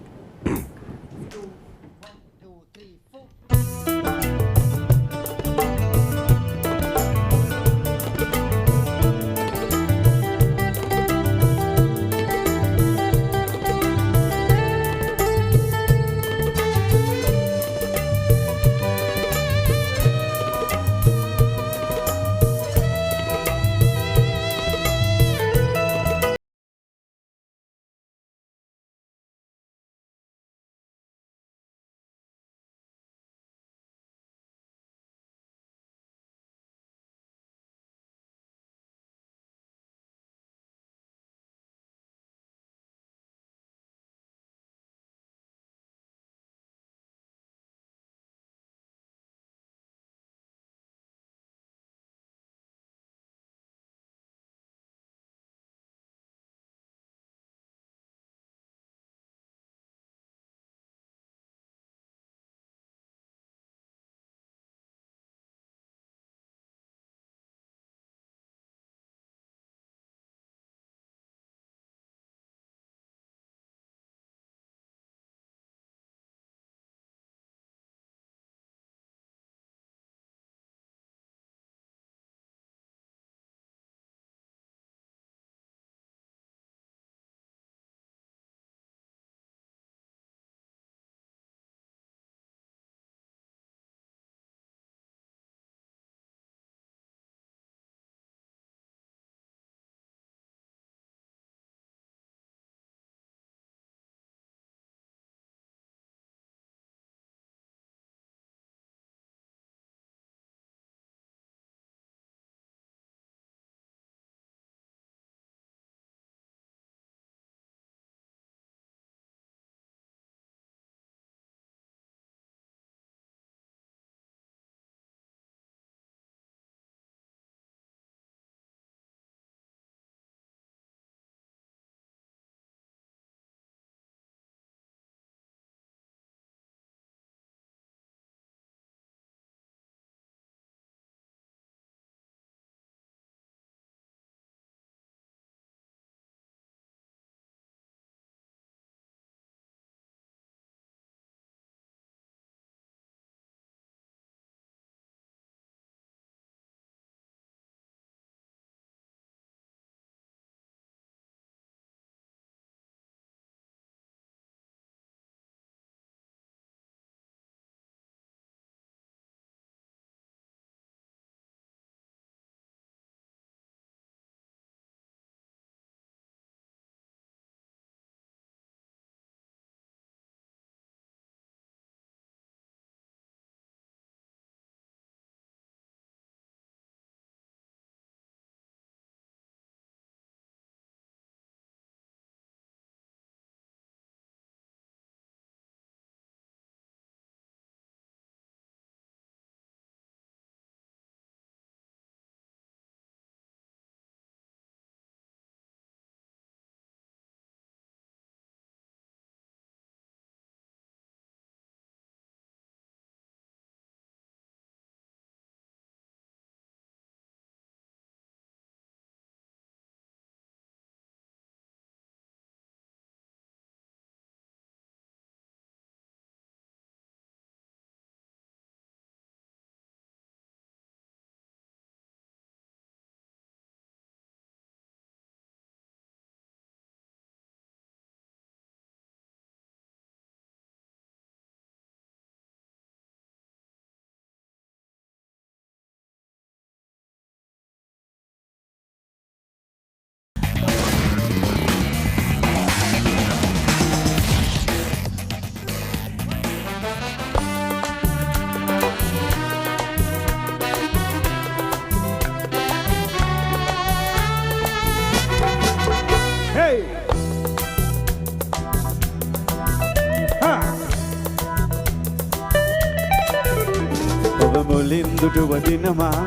මුලින් දුටුව දිනමා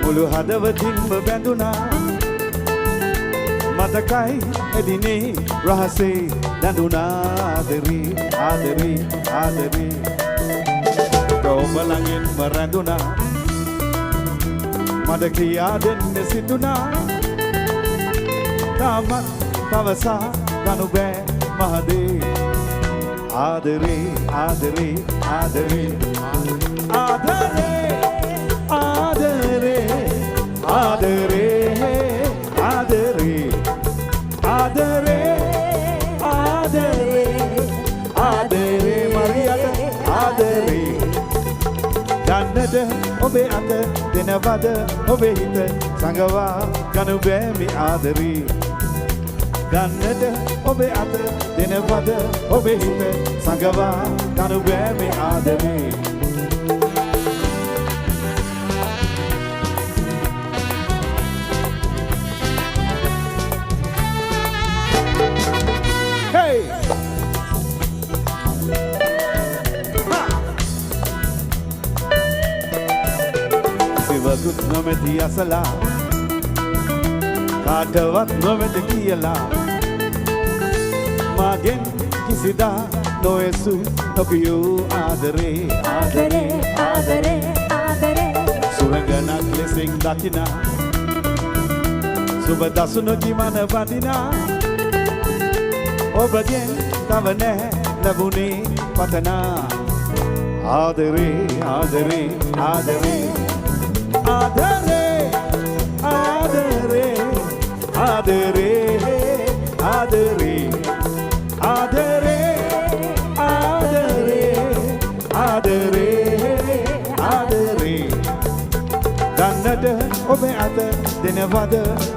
මුළු හදවතින්ම බැඳුනා මතකයි එදිනේ රහසේ දැඳුනා ආදරේ ආදරේ ආදරේ ඔබ ළඟින්ම රැඳුනා මට කියා දෙන්න සිතුනා තාමත් පවසා ගනු බෑ මහදේ ආදරේ ආදරේ ආදරේ ආදරේ ආදරේ ආදරේ ආදරේ ආදරේ ආදරේ ආදරේ මරියට ආදරේ ගන්නද ඔබේ අත දෙනවද ඔබේ හිත සංගවා ගනු බෑමි ආදරේ ගන්නද ඔබේ අත දෙනවද ඔබේ හිත සංගවා ගනු බෑමි ආදරේ සිවකුත් නොමැති අසලා කාටවත් නොමැති කියලා මගෙන් කිසිදා නොයසු නොකියූ ආදරේ ආදරේ ආදරේ ආදරේ සුරංගනක් ලෙසින් දකිනා සුබ දසුනකි මන වදිනා ඔබගෙන් තව නැහැ ලැබුණේ පතනා ආදරේ ආදරේ ආදරේ ආදරේ ආදරේ ආදරේ ආදරේ ආදරේ ආදරේ ආදරේ ආදරේ ගන්නට ඔබේ අත දෙනවද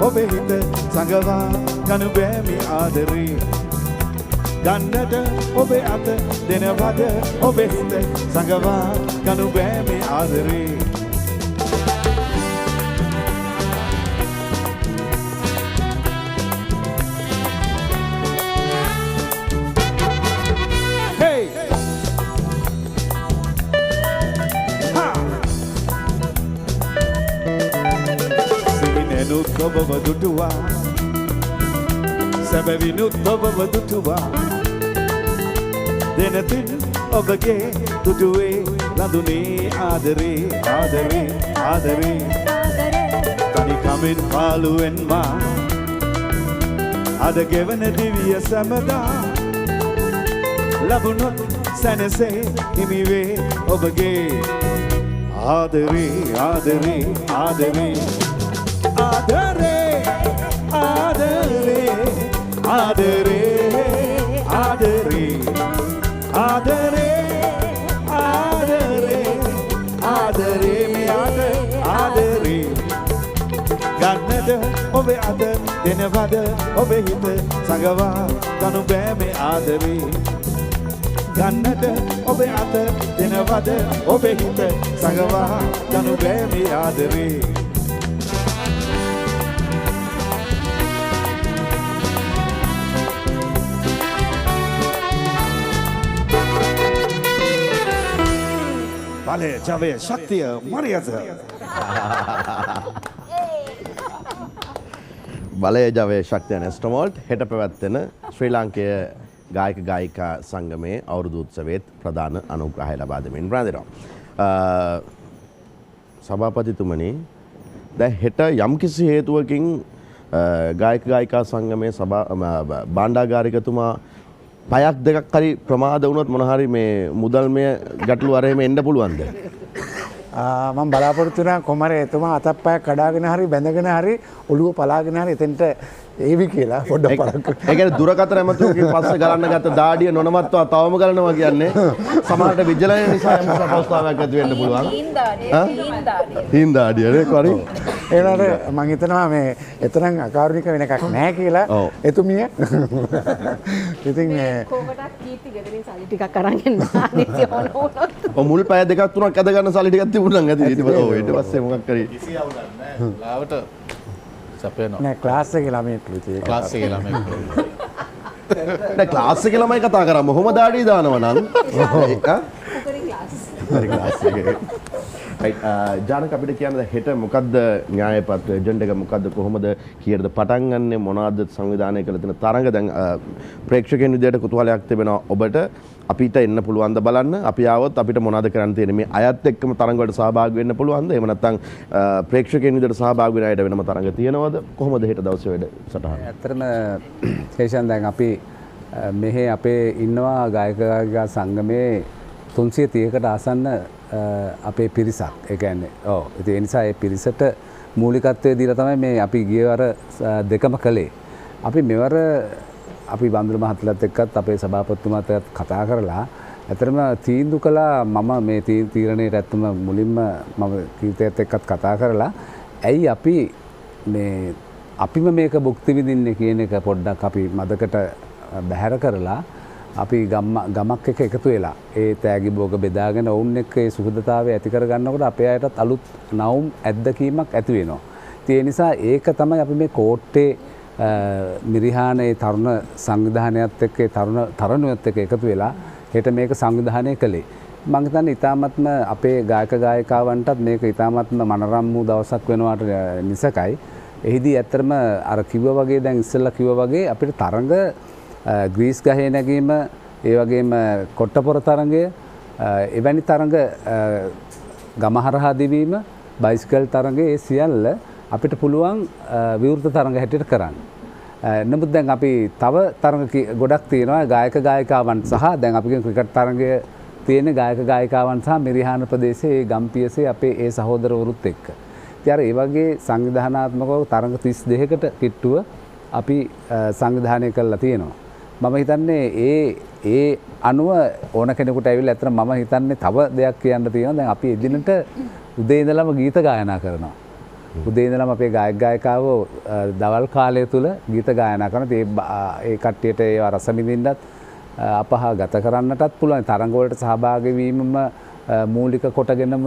ඔබේ හිත සංගවා ගනු බෑමි ආදරේ ගන්නට ඔබේ අත දෙනවද ඔබේ හිත සංගවා ගනු බෑමි ආදරේ ඔබව දුටුවා සැබවිනුත් ඔබව දුටුවා දෙනතින් ඔබගේ දුටුවේ ලඳුනේ ආදරේ ආදරේ ආදරේ තනිකමින් පාළුවෙන් මා අද ගෙවන දිවිය සැමදා ලැබුණොත් සැනසේ හිමිවේ ඔබගේ ආදරේ ආදරේ ආදරේ ආදරේ ආදරේ ආදරේ ආදරේ ආදරේ ආදරේ ආදරේ මේ ආදරේ ගන්නද ඔබේ අත දෙනවද ඔබේ හිත සංගවා ගනු බෑ මේ ආදරේ ගන්නද ඔබේ අත දෙනවද ඔබේ හිත සංගවා ගනු බෑ මේ ආදරේ බලය ජවය ශක්තිය මරියද බලය ජවය ශක්තිය නැස්ටමෝල්ට් හෙට පැවැත්වෙන ශ්‍රී ලාංකේය ගායක ගායිකා සංගමයේ අවුරුදු උත්සවයේත් ප්‍රධාන අනුග්‍රහය ලබා දෙමින් රැඳෙනවා. සභාපතිතුමනි දැන් හෙට යම්කිසි හේතුවකින් ගායක ගායිකා සංගමයේ භාණ්ඩාගාරිකතුමා පයක් දෙකක් හරි ප්‍රමාද වුණොත් මොන හරි මේ මුදල්මය ගැටලු අරෙම එන්න පුළුවන්ද? මම බලාපොරොත්තු වෙනවා කොහමද එතුමා අතක් පයක් කඩාගෙන හරි බැඳගෙන හරි ඔළුව පලාගෙන හරි එතෙන්ට ඒවි කියලා පොඩ්ඩක් බලන්න. ඒ කියන්නේ දුරකථන ඇමතුමකින් පස්සේ ගලන්න ගත්ත දාඩිය නොනවත්වා තවම ගලනවා කියන්නේ සමහරට විජලනය නිසා යම් අපහසුතාවයක් ඇති වෙන්න පුළුවන්. හින්දාඩිය නේ කරි. ඒනට මම හිතනවා මේ එතරම් අකාරුණික වෙන එකක් නැහැ කියලා එතුමිය. ඉතින් මේ කොහොමදක් කීර්ති ගෙදරින් සල්ලි ටිකක් අරන් එන්න ආනිසි ඕන වුණොත් ඔය මුල් පැය දෙකක් තුනක් ඇද ගන්න සල්ලි ටිකක් තිබුණා නම් ඇති ඊට පස්සේ මොකක් කරි කිසි අවුලක් නැහැ. ලාවට සපයනවා. නෑ ක්ලාස් එකේ ළමයෙක් විතර ක්ලාස් එකේ ළමයෙක්. දැන් ක්ලාස් එකේ ළමයි කතා කරා මොහොම දාඩිය දානවා නම් හරි ක්ලාස් එකේ. ජානක අපිට කියන්න හෙට මොකද්ද න්‍යාය පත්‍ර එජෙන්ඩ් එක මොකද්ද කොහොමද කීයටද පටන් ගන්නෙ මොනවද සංවිධානය කළ තියෙන තරඟ දැන් ප්‍රේක්ෂකයන් විදියට කුතුහලයක් තිබෙනවා ඔබට අපිට එන්න පුළුවන්ද බලන්න අපි ආවොත් අපිට මොනවද කරන්න තියෙන්නේ මේ අයත් එක්කම තරඟ වලට සහභාගී වෙන්න පුළුවන්ද එහෙම නැත්නම් ප්‍රේක්ෂකයන් විදියට සහභාගී වෙන අයට වෙනම තරඟ තියෙනවද කොහොමද හෙට දවසේ වැඩ සටහන ඇත්තටම හේෂන් දැන් අපි මෙහි අපේ ඉන්නවා ගායක ගායිකා සංගමේ 330කට ආසන්න අපේ පිරිසක් ඒ කියන්නේ ඔව් ඒ නිසා ඒ පිරිසට මූලිකත්වය දීලා තමයි මේ අපි ගියවර දෙකම කළේ අපි මෙවර අපි බන්දුල මහත්ලත් එක්කත් අපේ සභාපතිතුමාත් කතා කරලා ඇතරම තීන්දුව කළා මම මේ තීරණයට ඇත්තම මුලින්ම මම කීර්තියත් එක්කත් කතා කරලා ඇයි අපි මේ අපිම මේක භුක්ති විඳින්නේ කියන එක පොඩ්ඩක් අපි මදකට බැහැර කරලා අපි ගමක් එක එකතු වෙලා ඒ තෑගි භෝග බෙදාගෙන ඔවුන් එක්ක ඒ සුහදතාවය ඇති කරගන්නකොට අපේ අයටත් අලුත් නවුම් අත්දැකීමක් ඇති වෙනවා. ඒ නිසා ඒක තමයි අපි මේ කෝට්ටේ මිරිහානේ තරුණ සංවිධානයත් එක්ක තරුණයොත් එක්ක එකතු වෙලා හෙට මේක සංවිධානය කළේ. මම හිතන්නේ ඊටාත්ම අපේ ගායක ගායිකාවන්ටත් මේක ඊටාත්ම මනරම් වූ දවසක් වෙනවාට නිසකයි. එහිදී ඇත්තටම අර කිව්වා වගේ දැන් ඉස්සෙල්ලා කිව්වා වගේ අපිට තරඟ ග්‍රීස් ගහේ නැගීම ඒ වගේම කොට්ටපොර තරඟය එවැනි තරඟ ගමහරහා දිවීම බයිසිකල් තරඟය ඒ සියල්ල අපිට පුළුවන් විවෘත තරඟ හැටියට කරන්න. නමුත් දැන් අපි තව තරඟ ගොඩක් තියෙනවා ගායක ගායිකාවන් සහ දැන් අපි ක්‍රිකට් තරඟය තියෙන ගායක ගායිකාවන් සහ මිරිහාන ප්‍රදේශයේ ගම්පියසේ අපේ ඒ සහෝදරවරුත් එක්ක. ඉතින් ඒ වගේ සංවිධානාත්මකව තරඟ 32කට කිට්ටුව අපි සංවිධානය කරලා තියෙනවා. මම හිතන්නේ ඒ අනුව ඕන කෙනෙකුට ඇවිල්ලා ඇත්තට මම හිතන්නේ තව දෙයක් කියන්න තියෙනවා. දැන් අපි එදිනට උදේ ඉඳලම ගීත ගායනා කරනවා. උදේ ඉඳලම අපේ ගායක ගායිකාවෝ දවල් කාලය තුල ගීත ගායනා කරනවා. ඒ කට්ටියට ඒවා රස විඳින්නත් අපහ ගත කරන්නටත් පුළුවන්. තරඟ වලට සහභාගී වීමම මූලික කොටගෙනම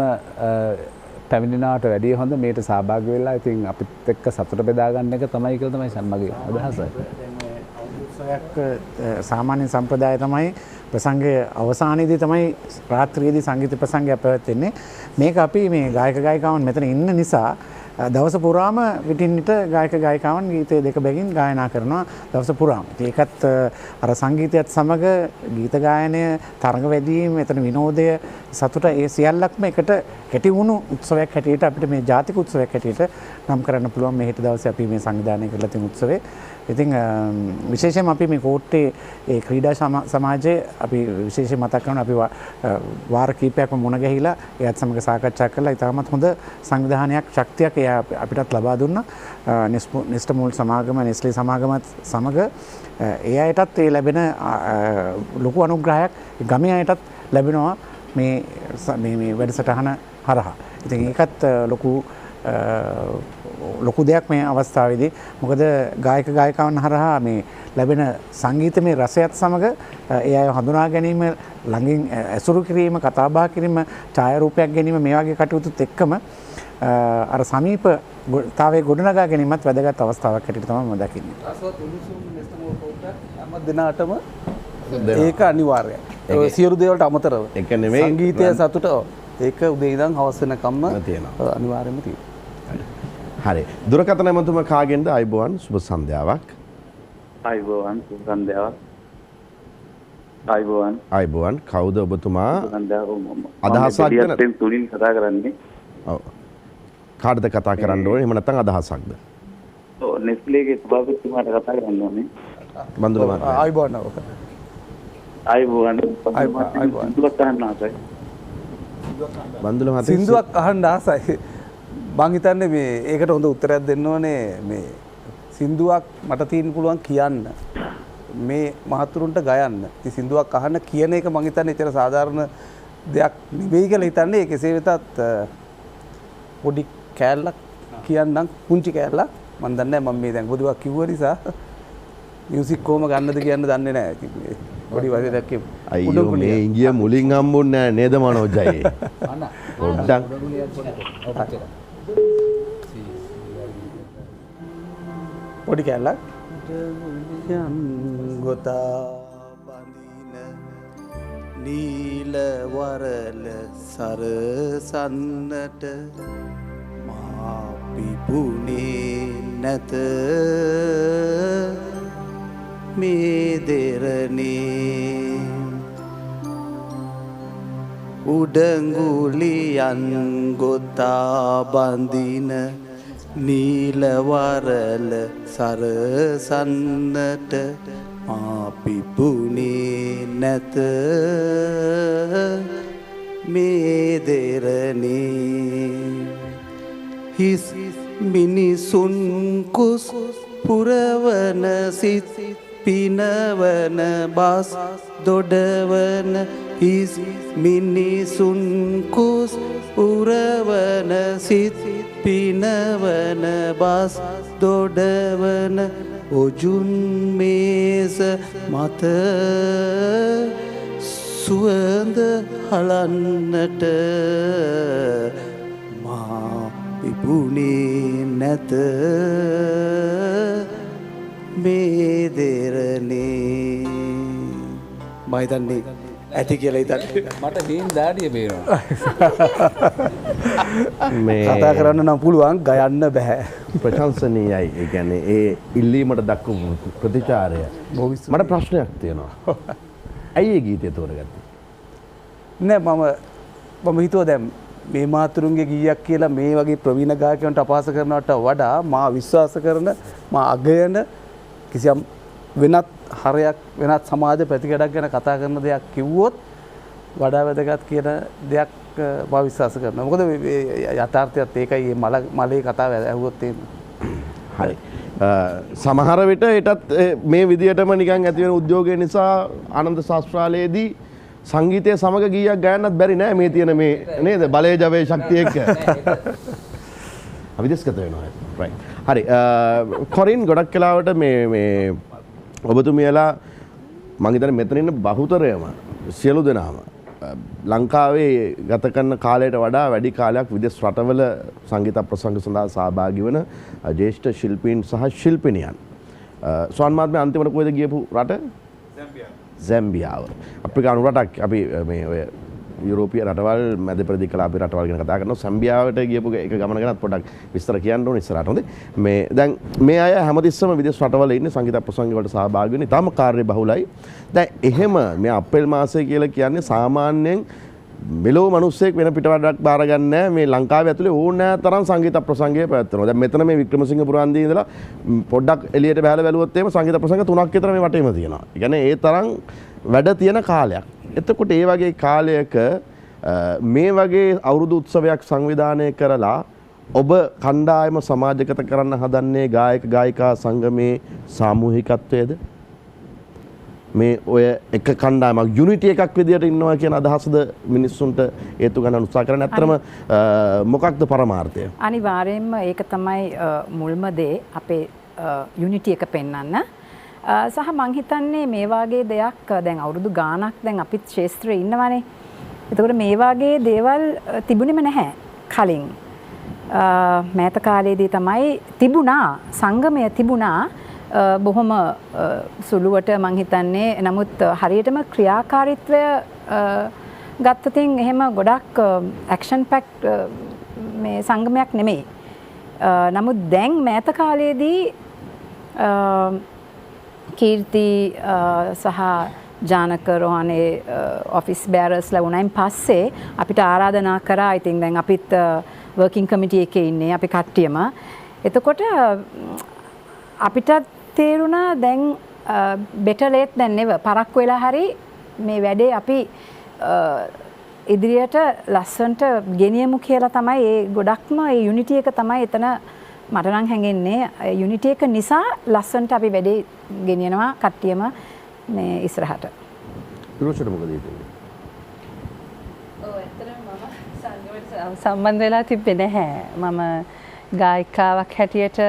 පැමිණෙනාට වැඩිය හොඳ මේට සහභාගී වෙලා ඉතින් අපිත් එක්ක සතුට බෙදා ගන්න එක තමයි කියලා තමයි සම්මගේ අදහස. සාමාන්‍ය සම්ප්‍රදාය තමයි ප්‍රසංගය අවසානයේදී තමයි රාත්‍රියේදී සංගීත ප්‍රසංගය පැවැත්වෙන්නේ. මේක අපි මේ ගායක ගායිකාවන් මෙතන ඉන්න නිසා දවස පුරාම විටින්ට ගායක ගායිකාවන් ගීතය දෙක බැගින් ගායනා කරනවා දවස පුරාම. ඒකත් අර සංගීතයත් සමග ගීත ගායනය තරඟ වැදීම එතන විනෝදය සතුට ඒ සියල්ලක්ම එකට කැටි වුණු උත්සවයක් හැටියට අපිට මේ ජාතික උත්සවයක් හැටියට නම් කරන්න පුළුවන් මේ හෙට දවසේ අපි මේ සංවිධානය කරලා තියෙන උත්සවය. ඉතින් විශේෂයෙන්ම අපි මේ කෝට්ටේ ඒ ක්‍රීඩා සමාජයේ අපි විශේෂයෙන් මතක් කරනවා අපි වාර කීපයක්ම මුණ ගැහිලා එයත් සමග සාකච්ඡා කරලා ඉතාමත් හොඳ සංවිධානයක් ශක්තියක් අපිටත් ලබා දුන්නා. නිස්ටමූල් සමාගම නෙස්ලේ සමාගමත් සමග ඒ අයටත් ඒ ලැබෙන ලොකු අනුග්‍රහයක් ගමේ අයටත් ලැබෙනවා මේ වැඩසටහන හරහා. ඉතින් ඒකත් ලොකු දෙයක් මේ අවස්ථාවේදී. මොකද ගායක ගායිකාවන් හරහා මේ ලැබෙන සංගීතමය රසයත් සමග ඒ අය හඳුනා ගැනීම ළඟින් ඇසුරු කිරීම කතා බහ කිරීම ඡායාරූපයක් ගැනීම මේ වගේ කටයුතුත් එක්කම අර සමීපතාවයේ ගොඩනගා ගැනීමත් වැදගත් අවස්ථාවක් හැටියට තමයි මම දකින්නේ. රසවත් උණුසුම් නෙස්තමෝල් පොඩ්ඩක් හැම දිනකටම ඒක අනිවාර්යයි. ඒ සියලු දේවල්ට අමතරව ඒක නෙමෙයි සංගීතය සතුට ඒක උදේ ඉඳන් හවස වෙනකම්ම අනිවාර්යයෙන්ම තියෙනවා. හරි. දුරකථන ඇමතුම කාගෙන්ද? අයබෝවන් සුබ සන්ධ්‍යාවක්. අයබෝවන් සුබ සන්ධ්‍යාවක්. අයබෝවන්. අයබෝවන්. කවුද ඔබතුමා? අදහසක් දෙන්න තුලින් කතා කරන්නේ. ඔව්. කාටද කතා කරන්න ඕනේ? එහෙම නැත්නම් අදහසක්ද? ඔව් නෙස්ලේගේ සභාපතිතුමාට කතා කරන්න ඕනේ. බන්දුල මහත්මයා. අයබෝවන්. අයබෝවන්. සින්දුවක් අහන්න ආසයි. බන්දුල මහත්මයා සින්දුවක් අහන්න ආසයි. මං හිතන්නේ මේ ඒකට හොඳ උත්තරයක් දෙන්න ඕනේ. මේ සින්දුවක් මට තියෙන්න පුළුවන් කියන්න මේ මහතුරුන්ට ගයන්න. ඉතින් සින්දුවක් අහන්න කියන එක මං හිතන්නේ ඒතර සාධාරණ දෙයක් නෙවෙයි කියලා හිතන්නේ. ඒ කෙසේ වෙතත් පොඩි කෑල්ලක් කියන්නම් පුංචි කෑල්ලක්. මම දන්නේ නැහැ මම මේ දැන් පොදුවක් කිව්ව නිසා මියුසික් කොහොම ගන්නද කියන්න දන්නේ නැහැ. ඉතින් පොඩි වශයෙන් කිව්ව. අයියෝ මේ ඉංගිය මුලින් හම්බුන්නේ නැහැ නේද මනෝජයි? පොඩ්ඩක් පොඩි කැල්ලක් ගොතා බඳින නීල වරල සරසන්නට මා පිපුණේ නැත මේ දෙරණේ උඩඟුලියන් ගොතා බඳින නීල වරල සරසන්නට මා පිපුණේ නැත මේ දෙරණේ හිස් මිනිසුන් කුස් පුරවන සිත් පිනවන බස් දොඩවන හිස් මිනිසුන් කුස් පුරවන සිත් පිනවන බස් දොඩවන ඔජුන් මේස මත සුවඳ හලන්නට මා පිපුණේ නැත මේ දෙරණේ මයිතන්නේ ඇති කියලා හිතන්නේ මට හීන් දාඩිය පේනවා මේ කතා කරන්න නම් පුළුවන් ගයන්න බෑ ප්‍රශංසනීයයි. ඒ කියන්නේ ඒ ඉල්ලීමට දක්වපු ප්‍රතිචාරය. මට ප්‍රශ්නයක් තියෙනවා. ඇයි ඒ ගීතය තෝරගත්තේ? නෑ මම හිතුවා දැන් මේ මාතෘන්ගේ ගීයක් කියලා මේ වගේ ප්‍රවීණ ගායකයන්ට අපහාස කරනවට වඩා මා විශ්වාස කරන මා අගයන කිසියම් වෙනත් හරයක් වෙනත් සමාජ පැතිකඩක් ගැන කතා කරන දෙයක් කිව්වොත් වඩා වැදගත් කියන දෙයක් මම විශ්වාස කරනවා. මොකද යථාර්ථයත් ඒකයි මේ මලේ කතාව ඇහුවොත් එහෙම. හරි. සමහර විට ඒටත් මේ විදියටම නිකන් ඇති වෙන උද්‍යෝගය නිසා ආනන්ද ශාස්ත්‍රාලයේදී සංගීතය සමග ගීයක් ගයන්නත් බැරි නෑ මේ තියෙන මේ නේද බලය ජවයේ ශක්තිය එක්ක. අපි දිස්කත වෙනවා. රයිට්. හරි. කොරින් ගොඩක් කාලවට මේ ඔබතුමියලා මම හිතන්නේ මෙතන ඉන්න බහුතරයම සියලු දෙනාම ලංකාවේ ගත කරන කාලයට වඩා වැඩි කාලයක් විදේශ රටවල සංගීත ප්‍රසංග සඳහා සහභාගී වන ජ්‍යෙෂ්ඨ ශිල්පීන් සහ ශිල්පිනියන්. ස්වාන් මහත්මයා අන්තිමට කොහෙද ගියපු රට? සැම්බියාව. අප්‍රිකානු රටක්. අපි මේ ඔය යුරෝපීය රටවල් මැද ප්‍රදේශ අපි රටවල් ගැන කතා කරනවා. සැම්බියාවට ගියපු එක ගමන ගැනත් පොඩ්ඩක් විස්තර කියන්න ඕනේ ඉස්සරහට. හොඳේ. මේ දැන් මේ අය හැමතිස්සම විදේශ රටවල ඉන්නේ සංගීත ප්‍රසංග වලට සහභාගී වෙන්නේ. තාම කාර්ය බහුලයි. දැන් එහෙම මේ අප්‍රේල් මාසය කියලා කියන්නේ සාමාන්‍යයෙන් මෙලෝ මිනිස්සෙක් වෙන පිටවඩක් බාර ගන්න නැහැ. මේ ලංකාවේ ඇතුලේ ඕනෑ තරම් සංගීත ප්‍රසංගය පැවැත්වෙනවා. දැන් මෙතන මේ වික්‍රමසිංහ පුරාන්දී ඉඳලා පොඩ්ඩක් එළියට බහලා බැලුවොත් එහෙම සංගීත ප්‍රසංග 3ක් විතර මේ වටේම තියෙනවා. ඒ කියන්නේ ඒ තරම් වැඩ තියෙන කාලයක්. එතකොට ඒ වගේ කාලයක මේ වගේ අවුරුදු උත්සවයක් සංවිධානය කරලා ඔබ කණ්ඩායම සමාජගත කරන්න හදන්නේ ගායක ගායිකා සංගමේ සාමූහිකත්වයේද? මේ ඔය එක කණ්ඩායමක් යුනිටි එකක් විදියට ඉන්නවා කියන අදහසද මිනිස්සුන්ට ඒතු ගන්න උත්සාහ කරන්නේ? අත්‍තරම මොකක්ද පරමාර්ථය? අනිවාර්යයෙන්ම ඒක තමයි මුල්ම දේ අපේ යුනිටි එක පෙන්වන්න. සහ මං හිතන්නේ මේ වාගේ දෙයක් දැන් අවුරුදු ගාණක් දැන් අපිත් ශාස්ත්‍රයේ ඉන්නවනේ. එතකොට මේ වාගේ දේවල් තිබුණෙම නැහැ කලින්. මෑත කාලේදී තමයි තිබුණා සංගමය තිබුණා බොහොම සුළුවට මං හිතන්නේ. නමුත් හරියටම ක්‍රියාකාරීත්වය ගත්තතින් එහෙම ගොඩක් ඇක්ෂන් පැක්ට් මේ සංගමයක් නෙමෙයි. නමුත් දැන් මෑත කාලේදී කීර්ති සහ ජානක රෝහණේ ඔෆිස් බෑරර්ස්ලා වුණායින් පස්සේ අපිට ආරාධනා කරා. ඉතින් දැන් අපිත් වර්කින් කමිටි එකේ ඉන්නේ අපි කට්ටියම. එතකොට අපිට තේරුණා දැන් better late than never. පරක්කු වෙලා හරි මේ වැඩේ අපි ඉදිරියට ලස්සනට ගෙනියමු කියලා තමයි ඒ ගොඩක්ම ඒ යුනිටි එක තමයි එතන මට නම් හැඟෙන්නේ. යුනිටි එක නිසා ලස්සනට අපි වැඩේ ගෙනියනවා කට්ටියම මේ ඉස්සරහට. විරෝෂණ මොකද හිතන්නේ? සම්බන්ධ වෙලා තිබ්බේ නැහැ. මම ගායිකාවක් හැටියට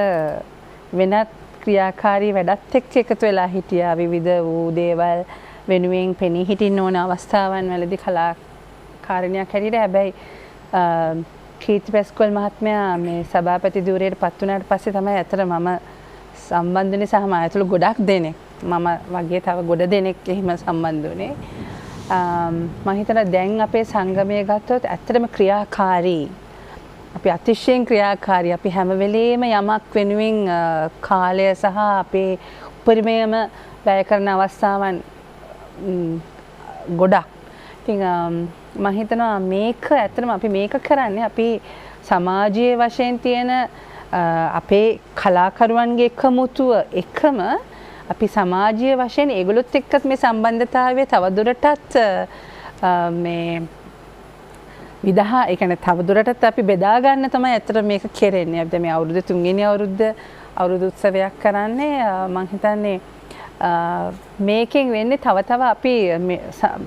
වෙනත් ක්‍රියාකාරී වැඩත් එක්ක එකතු වෙලා හිටියා. විවිධ වූ දේවල් වෙනුවෙන් පෙනී හිටින්න ඕන අවස්ථාවන් වලදී කලාකාරිනියක් හැටියට. හැබැයි කීර්ති පැස්කෝල් මහත්මයා මේ සභාපති ධූරයට පත් වුණාට පස්සේ තමයි අතට මම සම්බන්ධ වෙන්නේ. සහ මම ඇතුළු ගොඩක් දෙනෙක් මම වගේ තව ගොඩ දෙනෙක් එහෙම සම්බන්ධ වුණේ. මම හිතනවා දැන් අපේ සංගමය ගත්තොත් ඇත්තටම ක්‍රියාකාරී. අපි අතිශයින් ක්‍රියාකාරී. අපි හැම වෙලේම යමක් වෙනුවෙන් කාලය සහ අපේ උපරිමයම වැය කරන අවස්ථාවන් ගොඩක්. ඉතින් මම හිතනවා මේක ඇත්තටම අපි මේක කරන්නේ අපි සමාජීය වශයෙන් තියෙන අපේ කලාකරුවන්ගේ එකමුතුව එකම අපි සමාජීය වශයෙන් ඒගොල්ලොත් එක්කත් මේ සම්බන්ධතාවය තවදුරටත් මේ විදහා ඒ කියන්නේ තවදුරටත් අපි බෙදා ගන්න තමයි ඇත්තට මේක කෙරෙන්නේ. අපි මේ අවුරුදු 3 වෙනි අවුරුදු උත්සවයක් කරන්නේ මම හිතන්නේ මේකෙන් වෙන්නේ තව අපි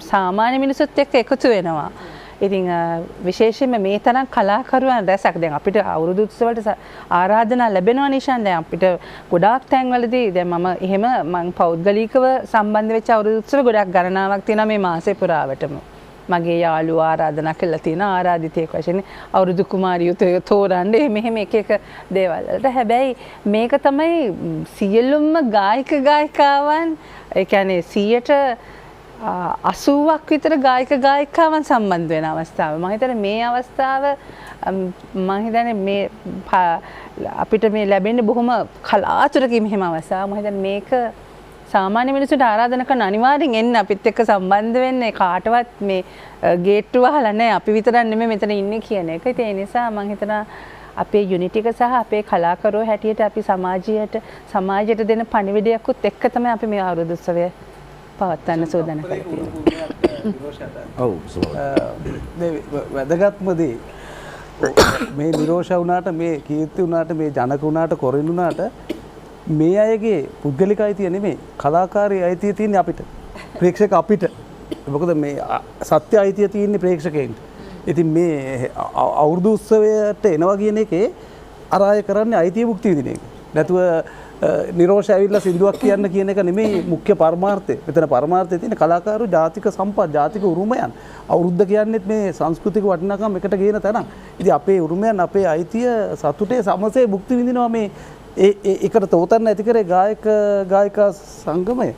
සාමාන්‍ය මිනිසුත් එක්ක එකතු වෙනවා. ඉතින් විශේෂයෙන්ම මේ තරම් කලාකරුවන් රැසක් දැන් අපිට අවුරුදු උත්සවවලට ආරාධනා ලැබෙනවා නිෂාන්. දැන් අපිට ගොඩාක් තැන්වලදී දැන් මම පෞද්ගලිකව සම්බන්ධ වෙච්ච අවුරුදු උත්සව ගොඩක් ගණනාවක් තියෙනවා මේ මාසේ පුරාවටම. මගේ යාළුවා ආරාධනා කළා තියෙනවා ආරාධිතයෙක් වශයෙන් අවුරුදු කුමාරියෝ තෝරන්නේ මෙහෙම එක දේවල් වලට. හැබැයි මේක තමයි සියලුම ගායිකාවන් ඒ කියන්නේ 80ක් විතර ගායිකාවන් සම්බන්ධ වෙන අවස්ථාව. මම හිතන්නේ මේ අවස්ථාව මම හිතන්නේ මේ අපිට මේ ලැබෙන්නේ බොහොම කලාතුරකින් මෙහෙම අවස්ථාවක්. මම හිතන්නේ මේක සාමාන්‍ය මිනිස්සුන්ට ආරාධනා කරන අනිවාර්යෙන් එන්න අපිත් එක්ක සම්බන්ධ වෙන්න. කාටවත් මේ ගේට්ටු වහලා නැහැ. අපි විතරක් නෙමෙයි මෙතන ඉන්නේ කියන එක. ඉතින් ඒ නිසා මම හිතනවා අපේ යුනිට් එක සහ අපේ කලාකරුවෝ හැටියට අපි සමාජයට දෙන පණිවිඩයක්ත් එක්ක තමයි අපි මේ අවුරුදු උත්සවය පවත්වන්න සූදානම් කරන්නේ. ඔව් වැදගත්ම දේ මේ නිරෝෂ වුණාට මේ කීර්ති වුණාට මේ ජනක වුණාට කොරින් වුණාට මේ අයගේ පුද්ගලික අයිතිය නෙමෙයි කලාකාරී අයිතිය තියෙන්නේ අපිට. ප්‍රේක්ෂක අපිට. මොකද මේ සත්‍ය අයිතිය තියෙන්නේ ප්‍රේක්ෂකයන්ට. ඉතින් මේ අවුරුදු උත්සවයට එනවා කියන එකේ අර අය කරන්නේ අයිතිය භුක්ති විඳින එක. නැතුව නිරෝෂ ඇවිල්ලා සින්දුවක් කියන්න කියන එක නෙමෙයි මුඛ්‍ය පරමාර්ථය. මෙතන පරමාර්ථය තියෙන කලාකාරු ජාතික සම්පත් ජාතික උරුමයන්. අවුරුද්ද කියන්නේත් මේ සංස්කෘතික වටිනාකම් එකට ගේන තැනක්. ඉතින් අපේ උරුමයන් අපේ අයිතිය සතුටේ සමසේ භුක්ති විඳිනවා මේ ඒකට තෝතන්න ඇති කරේ ගායිකා සංගමය.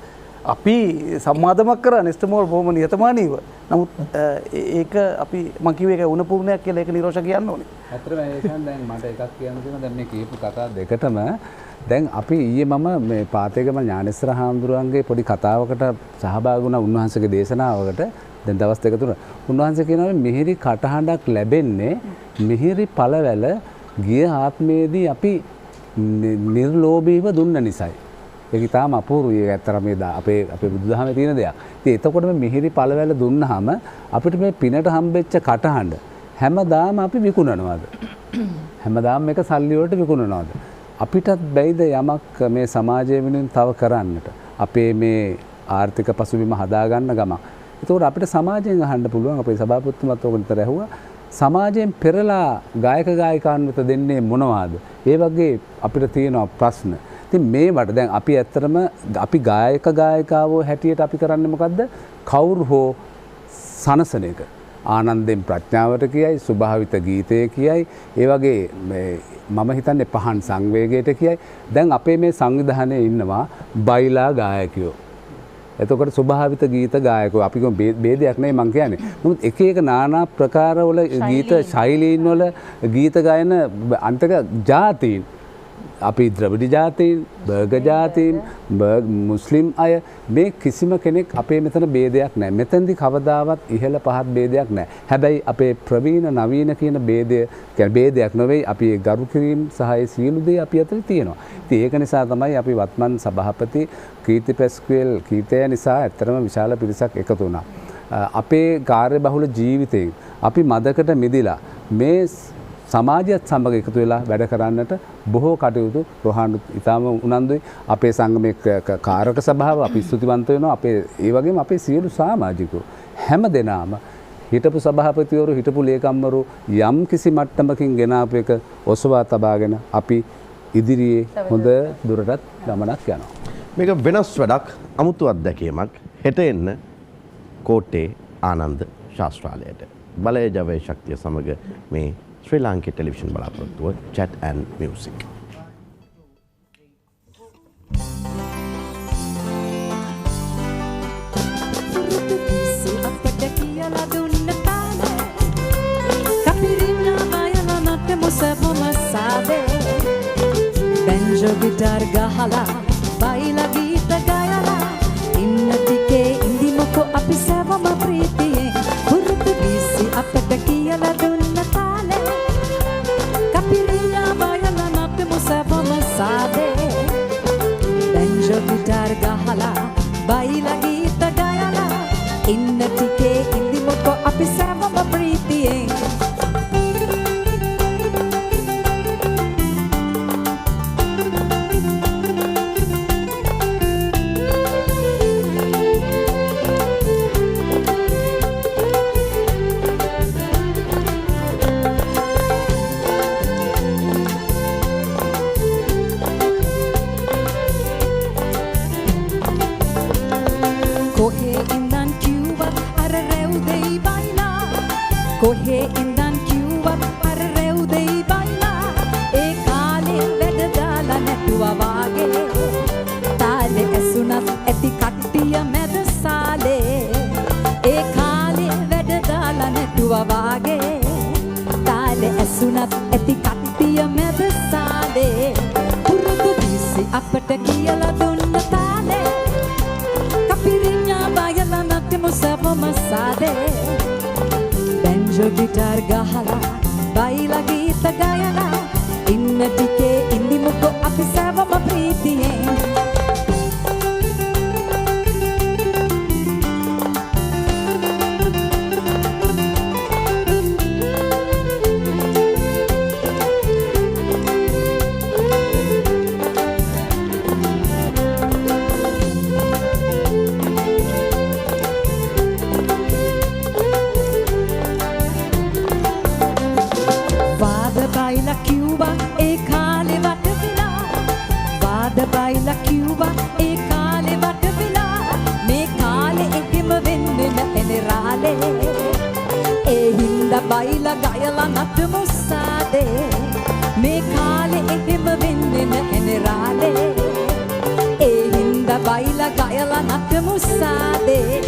අපි සම්මාදමක් කරා නෙස්ටමෝල් බොහොම නිහතමානීව. නමුත් ඒක අපි මම කිව්වේ ඒක උණපූර්ණයක් කියලා ඒක නිරෝෂ කියන්න ඕනේ. ඇත්තටම ඒකෙන් දැන් මට එකක් කියන්න තියෙනවා දැන් මේ කියපු කතා දෙකටම දැන් අපි ඊයේ මම මේ පාතේගම ඥානේශ්වර හාමුදුරුවන්ගේ පොඩි කතාවකට සහභාගී වුණා උන්වහන්සේගේ දේශනාවකට. දැන් දවස් දෙක තුන උන්වහන්සේ කියනවා මිහිරි කටහඬක් ලැබෙන්නේ මිහිරි පළවැල ගිය ආත්මයේදී අපි නිර්ලෝභීව දුන්න නිසායි. ඒක තාම අපූර්වයි. ඒක ඇත්තටම මේ අපේ බුදුදහමේ තියෙන දෙයක්. ඉතින් එතකොට මේ මිහිරි පළවැල දුන්නාම අපිට මේ පිනට හම්බෙච්ච කටහඬ හැමදාම අපි විකුණනවාද? හැමදාම මේක සල්ලි වලට විකුණනවාද? අපිටත් බැයිද යමක් මේ සමාජය වෙනුවෙන් තව කරන්නට? අපේ මේ ආර්ථික පසුබිම හදාගන්න ගමන්. එතකොට අපිට සමාජයෙන් අහන්න පුළුවන් අපේ සභාපතිතුමත් ඕක නිතර ඇහුවා. සමාජයෙන් පෙරලා ගායිකාන් වෙත දෙන්නේ මොනවාද? ඒ වගේ අපිට තියෙනවා ප්‍රශ්න. ඉතින් මේවට දැන් අපි ඇත්තටම අපි ගායිකාවෝ හැටියට අපි කරන්නේ මොකද්ද? කවුරු හෝ සනසන එක. ආනන්දෙන් ප්‍රඥාවට කියයි, සුභාවිත ගීතය කියයි, ඒ වගේ මම හිතන්නේ පහන් සංවේගයට කියයි. දැන් අපේ මේ සංවිධානයේ ඉන්නවා බයිලා ගායකයෝ. එතකොට ස්වභාවිත ගීත ගායකයෝ අපි බේදයක් නෙවෙයි මම කියන්නේ. නමුත් එක එක নানা ප්‍රකාරවල ගීත ශෛලීන් වල ගීත ගායන අන්තක ජාතීන් අපි ද්‍රවිඩ ජාතීන්, බර්ග ජාතීන්, මුස්ලිම් අය මේ කිසිම කෙනෙක් අපේ මෙතන ભેදයක් නැහැ. මෙතනදී කවදාවත් ඉහළ පහත් ભેදයක් නැහැ. හැබැයි අපේ ප්‍රවීණ නවීන කියන ભેදය කියන්නේ ભેදයක් නෙවෙයි. අපි ඒ ගරු කිරීම සහ ඒ සියලු දේ අපි අතර තියෙනවා. ඉතින් ඒක නිසා තමයි අපි වත්මන් සභාපති කීර්ති පැස්කුවෙල් කීර්තය නිසා ඇත්තටම විශාල පිරිසක් එකතු වුණා. අපේ කාර්යබහුල ජීවිතයෙන් අපි මදකට මිදිලා මේ සමාජයත් සමග එකතු වෙලා වැඩ කරන්නට බොහෝ කටයුතු රොහාන් ඉතාම උනන්දුයි. අපේ සංගමයේ කාරක සභාව අපි ස්තුතිවන්ත වෙනවා. අපේ ඒ වගේම අපේ සියලු සමාජිකයෝ හැම දෙනාම හිටපු සභාපතිවරු හිටපු ලේකම්වරු යම් කිසි මට්ටමකින් ගෙනාපු එක ඔසවා තබාගෙන අපි ඉදිරියේ හොඳ දුරටත් ගමනක් යනවා. මේක වෙනස් වැඩක් අමුතු අත්දැකීමක්. හෙට එන්න කෝට්ටේ ආනන්ද ශාස්ත්‍රාලයට බලය ජවය ශක්තිය සමග මේ ශ්‍රී ලාංකේය ටෙලිවිෂන් බලාපොරොත්තුව chat and music. ගිටාර් ගහලා බයිලා ගීත ගයලා ඉන්න ටිකේ ඉඳිමුකෝ අපි සැවම ප්‍රීතියෙන් පුරුදු අපට කියලා දුන්න තාලේ කපිරියා බයලා නටමු සැවම සාදේ බැන්ජෝ ගිටාර් ගහලා බයිලා ගීත ගයලා ඉන්න ටිකේ ඉඳිමුකෝ අපි සැවම ප්‍රීතියෙන් කොහේ ඉඳන් කිව්වත් අර රෙව් දෙයි බයිලා ඒ කාලේ වැඩ දාලා නැතුවා වාගේ තාලේ ඇසුණත් ඇති කට්ටිය මැද සාලේ ඒ කාලේ වැඩ දාලා නැතුවා වාගේ තාලේ ඇසුණත් ඇති කට්ටිය මැද සාලේ පුරුදු දිසි අපට කියලා දුන්න තාලේ කපිරිඤ්ඤා බයලා නැතමු සවම සාදේ බැන්ජෝ ගිටාර් ගහලා බයිලා ගීත ගයලා ඉන්න ටිකේ ඉඳිමුකෝ අපි සැවම ප්‍රීතියෙන් බයිලා කිව්වා ඒ කාලේ වට වෙලා මේ කාලේ එකම වෙන්නේ නැහැනේ රාලේ ඒ හින්දා බයිලා ගයලා නටමු සාදේ මේ කාලේ එකම වෙන්නේ නැහැනේ රාලේ ඒ හින්දා බයිලා ගයලා නටමු සාදේ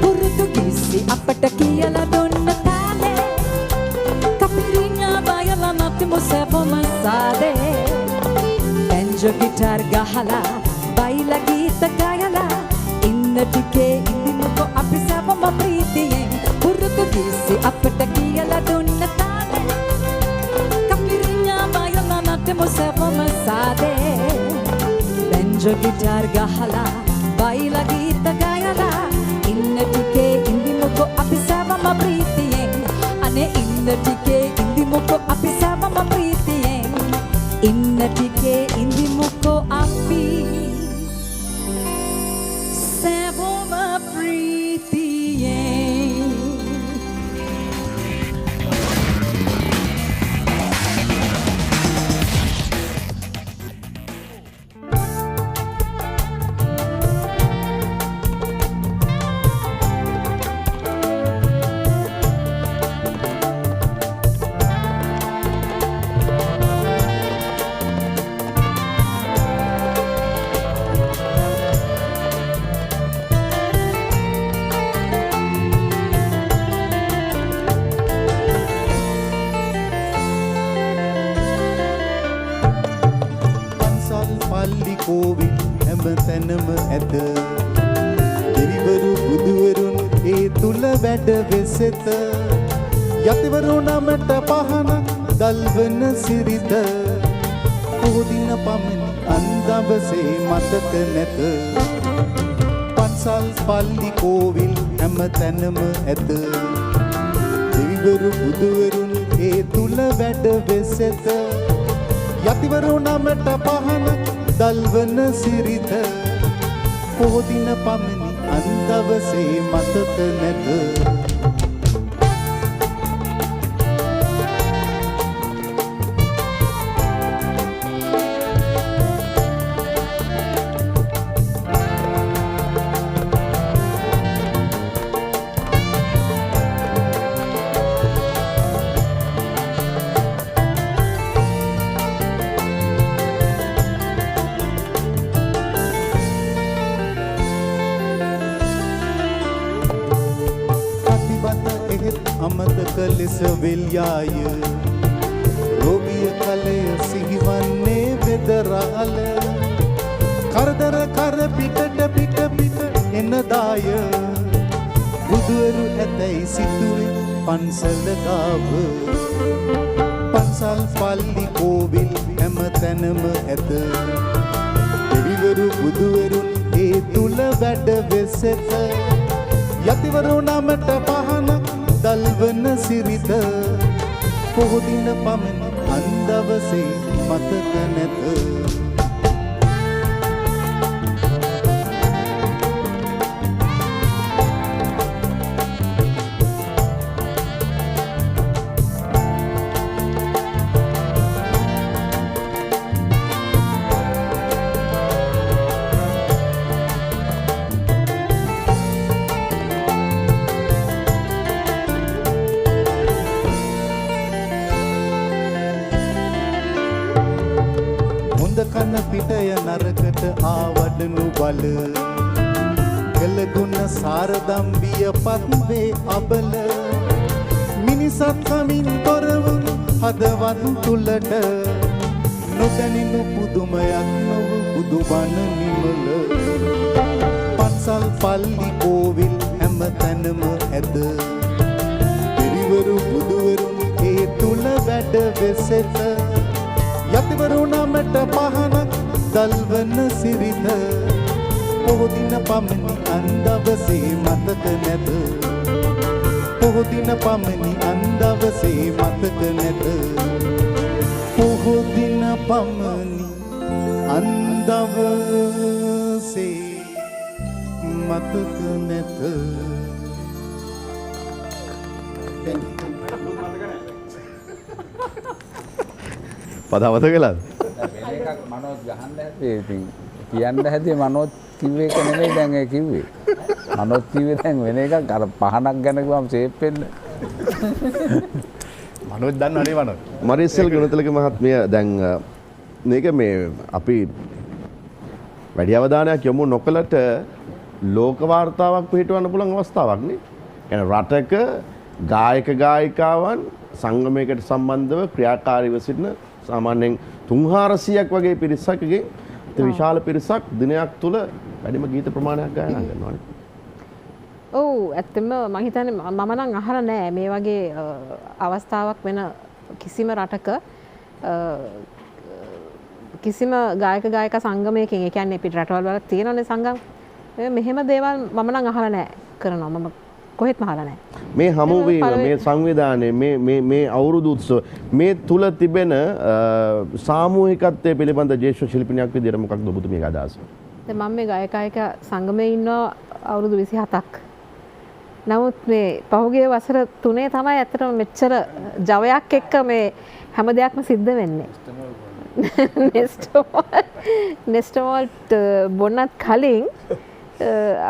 පුරුදුගීසි අපට කියලා දුන්න තාලේ කපිරිඤ්ඤා බයලා නටමු සැවම සාදේ බැන්ජෝ ගිටාර් ගහලා බයිලා ගීත ගයලා ඉන්න ටිකේ ඉඳිමුකෝ අපි සැවම ප්‍රීතියෙන් පුරුදුගීසි අපට කියලා දුන්න තාලේ කපිරිඤ්ඤා බයලා නටමු සැවම සාදේ බැන්ජෝ ගිටාර් ගහලා බයිලා ගීත ගයලා ඉන්න ටිකේ ඉඳිමුකෝ අපි සැවම ප්‍රීතියෙන් අනේ ඉන්න ටිකේ ඉඳිමුකෝ අපි සැවම ප්‍රීතියෙන් ඉන්න ටිකේ ඉඳිමුකෝ අපි සැවම ප්‍රීතියෙන් කෝවිල් හැම තැනම ඇත දෙවිවරු බුදුවරුන් ඒ තුල වැඩ වෙසෙත යතිවරු නමට පහන දල්වන සිරිත පොදින පමණි අන්දබසේ මතක නැත පන්සල් පල්ලි කෝවිල් හැම තැනම ඇත දෙවිවරු බුදුවරුන් ඒ තුල වැඩ වෙසෙත යතිවරු නමට පහන දල්වන සිරිත පොදින පමණි අන්දවසේ මතක නැත අමතක ලෙස වෙල්යාය රෝගිය කලය සිහිවන්නේ වෙදරාල කරදර කර පිටට පිට පිට එන දාය බුදුවරු ඇතැයි සිතුවේ පන්සල ගාව පන්සල් පල්ලි කෝවිල් හැම තැනම ඇත දෙවිවරු බුදුවරුන් ඒ තුල වැඩ වෙසෙත යතිවරු නමට පහන දල්වන සිරිත පොහොදින පමණ අන්දවසේ මතක නැත කන පිටය නරකට ආවඩනු බල කළගුණ සාරදම්බිය පත්වේ අබල මිනිසත් කමින් තොරවුන් හදවත් තුලට නොදැනිනු පුදුමයක් නොව බුදුබණ නිමල පන්සල් පල්ලි කෝවිල් හැම තැනම ඇත දෙවිවරු බුදුවරුන් ඒ තුල වැඩ වෙසෙත යතිවරු නමට පහනක් දල්වන සිරිත පොහොදින පමණි අන්දවසේ මතක නැත පොහොදින පමණි අන්දවසේ මතක නැත පොහොදින පමණි අන්දවසේ මතක නැත පදවත කලාද මනෝත් ගහන්න හැදේ ඉතින් කියන්න හැදේ මනෝත් කිව්වේ එක නෙමෙයි දැන් ඒ කිව්වේ මනෝත් කිව්වේ දැන් වෙන එකක් අර පහනක් ගැන කිව්වම ෂේප් වෙන්න මනෝත් දන්නවනේ මනෝත් මරිස්සල් ගුණතිලක මහත්මිය දැන් මේක මේ අපි වැඩි අවධානයක් යොමු නොකලට ලෝක වාර්තාවක් පිටවන්න පුළුවන් අවස්ථාවක් නේ. يعني රටක ගායක ගායිකාවන් සංගමයකට සම්බන්ධව ක්‍රියාකාරීව සිටින සාමාන්‍යයෙන් 300ක් වගේ පිරිසකගේ විශාල පිරිසක් දිනයක් තුල වැඩිම ගීත ප්‍රමාණයක් ගායනා කරනවානේ. ඔව් ඇත්තම මම හිතන්නේ මම නම් අහලා නෑ මේ වගේ අවස්ථාවක් වෙන කිසිම රටක කිසිම ගායක ගායිකා සංගමයකින් ඒ කියන්නේ පිට රටවල් වල තියෙනනේ සංගම් මෙහෙම දේවල් මම නම් අහලා නෑ කරනවා මම කොහෙත්ම අහලා නෑ. මේ හමුවීම මේ සංවිධානයේ මේ අවුරුදු උත්සව මේ තුල තිබෙන සාමූහිකත්වයේ පිළිබඳ ජ්‍යෙෂ්ඨ ශිල්පිනියක් විදිහට මොකක්ද ඔබතුමියගේ අදහස? දැන් මම මේ ගායක සංගමයේ ඉන්නවා අවුරුදු 27ක්. නමුත් මේ පහුගිය වසර 3 තමයි ඇත්තටම මෙච්චර ජවයක් එක්ක මේ හැම දෙයක්ම සිද්ධ වෙන්නේ. නෙස්ටමෝල්ට් බොන්නත් කලින්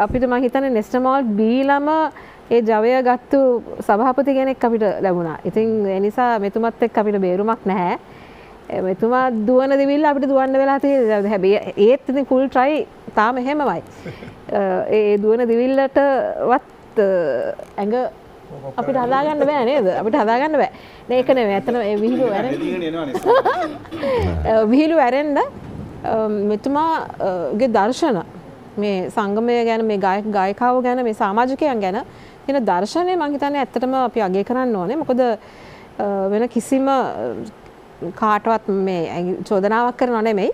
අපිට මම හිතන්නේ නෙස්ටමෝල්ට් බීලම ඒ ජවය ගත්තු සභාපති කෙනෙක් අපිට ලැබුණා. ඉතින් ඒ නිසා මෙතුමත් එක්ක අපිට බේරුමක් නැහැ. මෙතුමා දුවන දෙවිල්ල අපිට දුවන්න වෙලා තියෙනවා. හැබැයි ඒත් ඉතින් ෆුල් try තාම එහෙමමයි. ඒ දුවන දෙවිල්ලටවත් ඇඟ අපිට හදාගන්න බෑ නේද? අපිට හදාගන්න බෑ. නේ ඒක නෙමෙයි. ඇත්තටම ඒ විහිළු විහිළු ඇරෙන්න මෙතුමාගේ දර්ශන මේ සංගමය ගැන මේ ගායක ගායිකාවෝ ගැන මේ සමාජිකයන් ගැන කියන දර්ශනය මම හිතන්නේ ඇත්තටම අපි අගය කරන්න ඕනේ. මොකද වෙන කිසිම කාටවත් මේ චෝදනාවක් කරනව නෙමෙයි.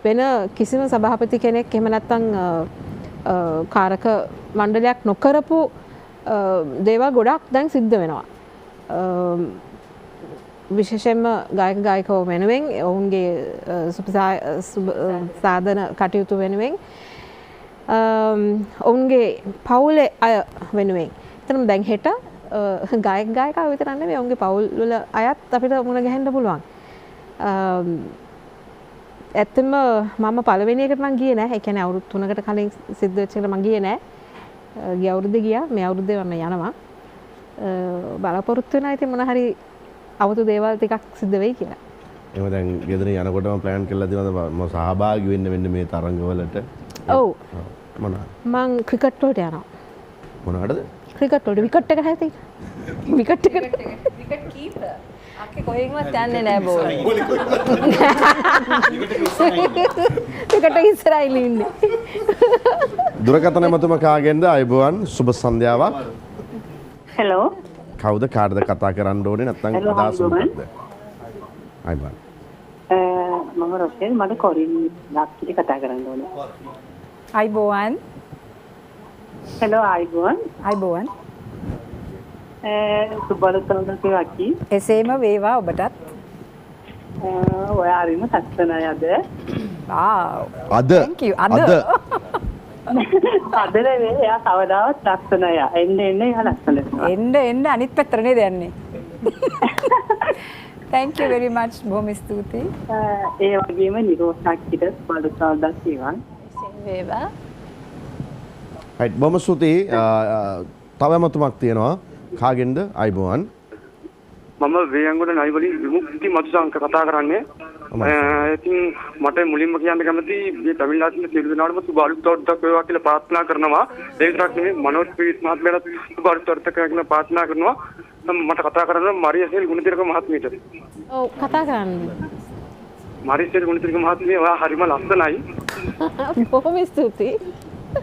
වෙන කිසිම සභාපති කෙනෙක් එහෙම නැත්නම් කාරක මණ්ඩලයක් නොකරපු දේවල් ගොඩක් දැන් සිද්ධ වෙනවා. විශේෂයෙන්ම ගායක ගායිකවෝ වෙනුවෙන් ඔවුන්ගේ සාධන කටයුතු වෙනුවෙන් ඔවුන්ගේ පවුලේ අය වෙනුවෙන්. එතනම දැන් හෙට ගායක ගායිකාවෝ විතරක් නෙවෙයි ඔවුන්ගේ පවුල් වල අයත් අපිට මුණ ගැහෙන්න පුළුවන්. ඇත්තම මම පළවෙනි එකට නම් ගියේ නැහැ. ඒ කියන්නේ අවුරුදු 3කට කලින් සිද්ධ වෙච්ච එකට මම ගියේ නැහැ. ගිය අවුරුද්දේ ගියා. මේ අවුරුද්දේ මම යනවා. බලාපොරොත්තු වෙනවා ඉතින් මොන හරි අවුතු දේවල් ටිකක් සිද්ධ වෙයි කියලා. එහෙම දැන් ගෙදර යනකොටම ප්ලෑන් කරලා තියෙනවද මම සහභාගී වෙන්න මේ තරඟවලට? ඔව්. මොනවා? මං ක්‍රිකට් වලට යනවා. මොනවටද? ක්‍රිකට් වලට විකට් එක හැටි. විකට් එක. Wicket keeper. අක්කේ කොහෙන්වත් යන්නේ නැහැ බෝල්. ලයිෆ් එකට ඉස්සරහින් ඉන්නේ. දුරකථන මතුම කාගෙන්ද අයබෝවන් සුබ සන්ධ්‍යාවක්. හෙලෝ. කවුද කාටද කතා කරන්න ඕනේ නැත්නම් අදහස් මොකක්ද? අයබෝවන්. මම රොෂෙල් මට කොරින් ලාක්කිට කතා කරන්න ඕනේ. අයිබෝවන්. හෙලෝ අයිබෝවන්. අයිබෝවන්. සුබලතනක වකි. එසේම වේවා ඔබටත්. ඔයාරිම ලස්සනයි අද. අද thank you. අද අද නෙවෙයි එයා කවදාවත් ලස්සනයි. එන්න එයා ලස්සනයි. එන්න අනිත් පැත්තට නේද යන්නේ. thank you very much බොහොම ස්තුතියි. ඒ වගේම නිරෝෂාක්කිට සුබලතනක් වේවා. වේවා. right බොහොම ස්තුතියි. තව මතුමක් තියෙනවා. කාගෙන්ද අයබෝවන්. මම වේයන්ගොඩ නයිවලි විමුක්ති මතුසංක කතා කරන්නේ. ඉතින් මට මුලින්ම කියන්න කැමති මේ තමිල්නාඩුවේ සියලු දෙනාටම සුබ අලුත් අවුරුද්දක් වේවා කියලා ප්‍රාර්ථනා කරනවා. ඒ විතරක් නෙමෙයි මනෝජ් පීස් මහත්මයාට සුබ අලුත් අවුරුද්දක් කියලා ප්‍රාර්ථනා කරනවා. මට කතා කරන්න මරියසෙල් ගුණතිලක මහත්මියට. ඔව් කතා කරන්න. මරියසෙල් ගුණතිලක මහත්මිය ඔයා හරිම ලස්සනයි. බොහොම ස්තුතියි.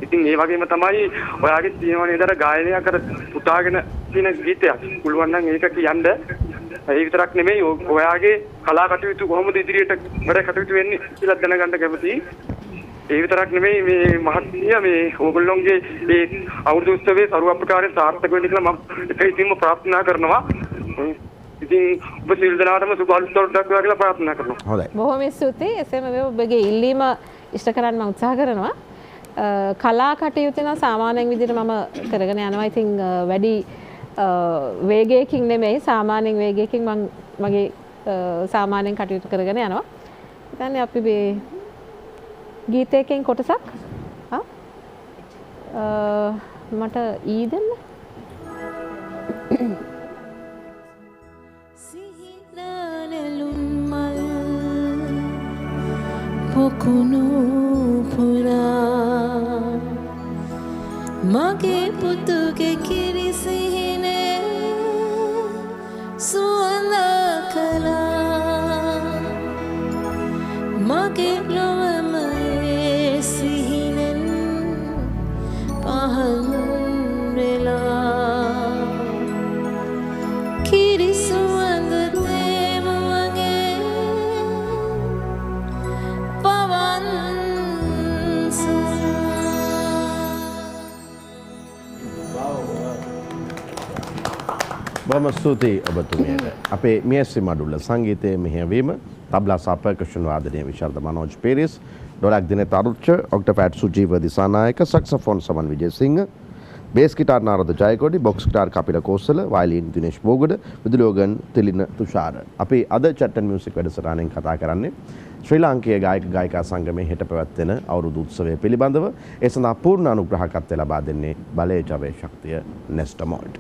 ඉතින් ඒ වගේම තමයි ඔයාගේ තියෙන නේද අර ගායනය කර පුතාගෙන තියෙන ගීතයක්. පුළුවන් නම් ඒක කියන්න. ඒ විතරක් නෙමෙයි ඔයාගේ කලා කටයුතු කොහොමද ඉදිරියට වැඩ කටයුතු වෙන්නේ කියලා දැනගන්න කැමතියි. ඒ විතරක් නෙමෙයි මේ මහත්මිය මේ ඕගොල්ලෝගේ මේ අවුරුදු උත්සවයේ සරුව අප්‍රකාරයෙන් සාර්ථක වෙන්න කියලා මම ඉතින්ම ප්‍රාර්ථනා කරනවා. ඉතින් ඔබ සියලු දෙනාටම සුබ අලුත් අවුරුද්දක් වේවා කියලා ප්‍රාර්ථනා කරනවා. හොඳයි. බොහොම ස්තුතියි. එසේම ඔබගේ ඉල්ලීම ඉෂ්ට කරන්න මම උත්සාහ කරනවා. කලා කටයුතු නම් සාමාන්‍යයෙන් විදිහට මම කරගෙන යනවා. ඉතින් වැඩි වේගයකින් නෙමෙයි සාමාන්‍යයෙන් වේගයකින් මම මගේ සාමාන්‍යයෙන් කටයුතු කරගෙන යනවා. ඉතින් අපි මේ ගීතයකින් කොටසක් මට ඊ දෙන්න. පොකුණු පුරා මගේ පුතුගේ කිරිසිහිනේ සුවඳ කළා මගේ ලොවම ඒ සිහිනෙන් පහන් වෙලා කිරිසුවඳ දේම වගේ පවන් බොහොම ස්තුතියි ඔබතුමියට. අපේ මියස්සි මඩුල්ල සංගීතයේ මෙහෙයවීම තබ්ලා සහ පර්කෂන් වාදනය විශාරද Manoj Peiris, dholak Dineth Aruchcha, octopad Sujeewa Dissanayake, saxophone Saman Wijesinghe, bass guitar Narada Jayakody, box guitar Kapila Kosala, violin Dinesh Bogoda, විදුලියෝගන් තිලින තුෂාර. අපි අද චැට් ඇන්ඩ් මියුසික් වැඩසටහනෙන් කතා කරන්නේ ශ්‍රී ලාංකීය ගායක ගායිකා සංගමයේ හෙට පැවැත්වෙන අවුරුදු උත්සවය පිළිබඳව. ඒ සඳහා පූර්ණ අනුග්‍රහකත්වය ලබා දෙන්නේ බලය ජවය ශක්තිය නෙස්ටමෝල්ට්.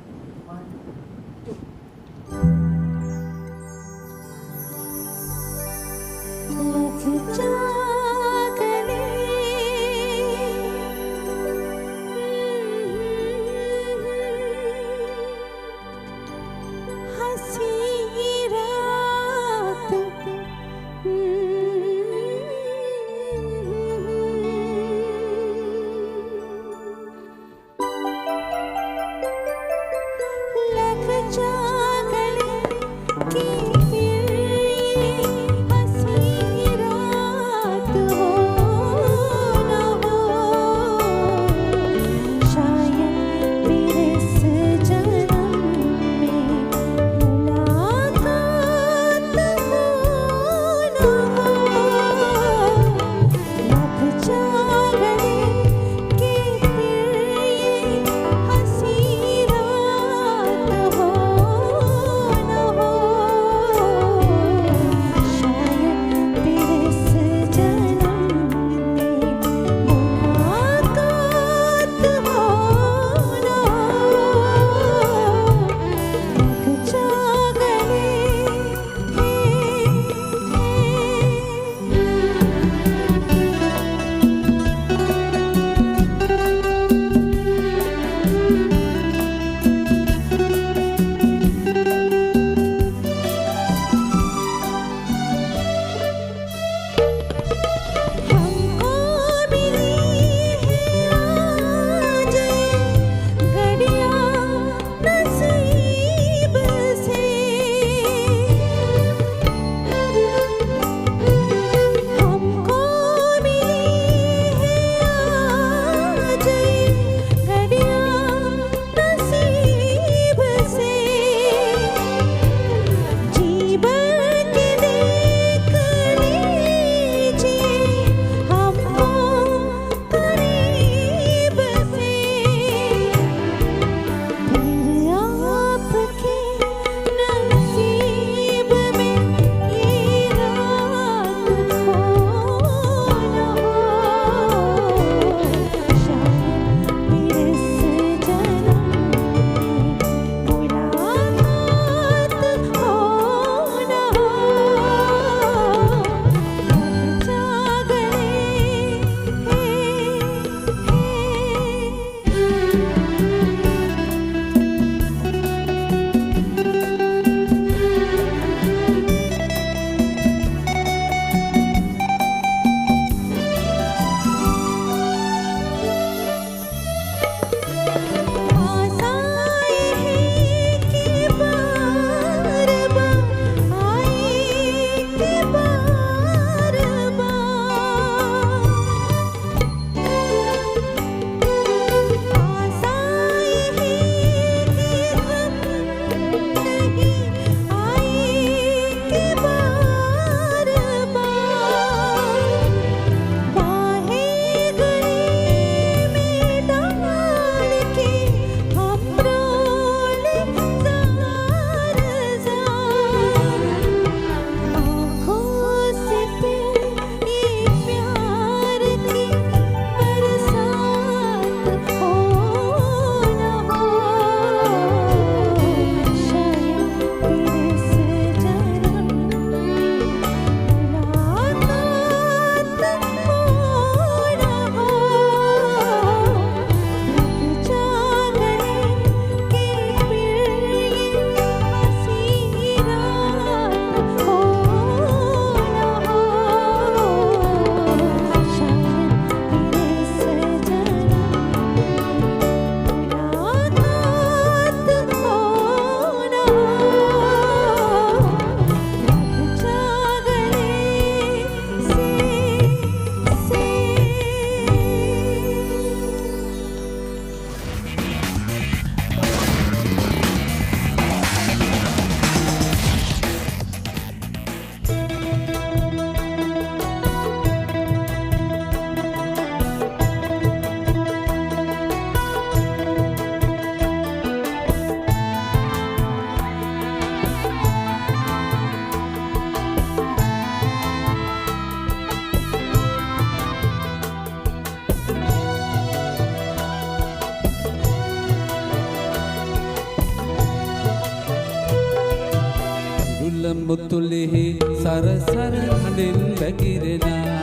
මුතුලිහි සරසර හඬින් වැగిරෙනා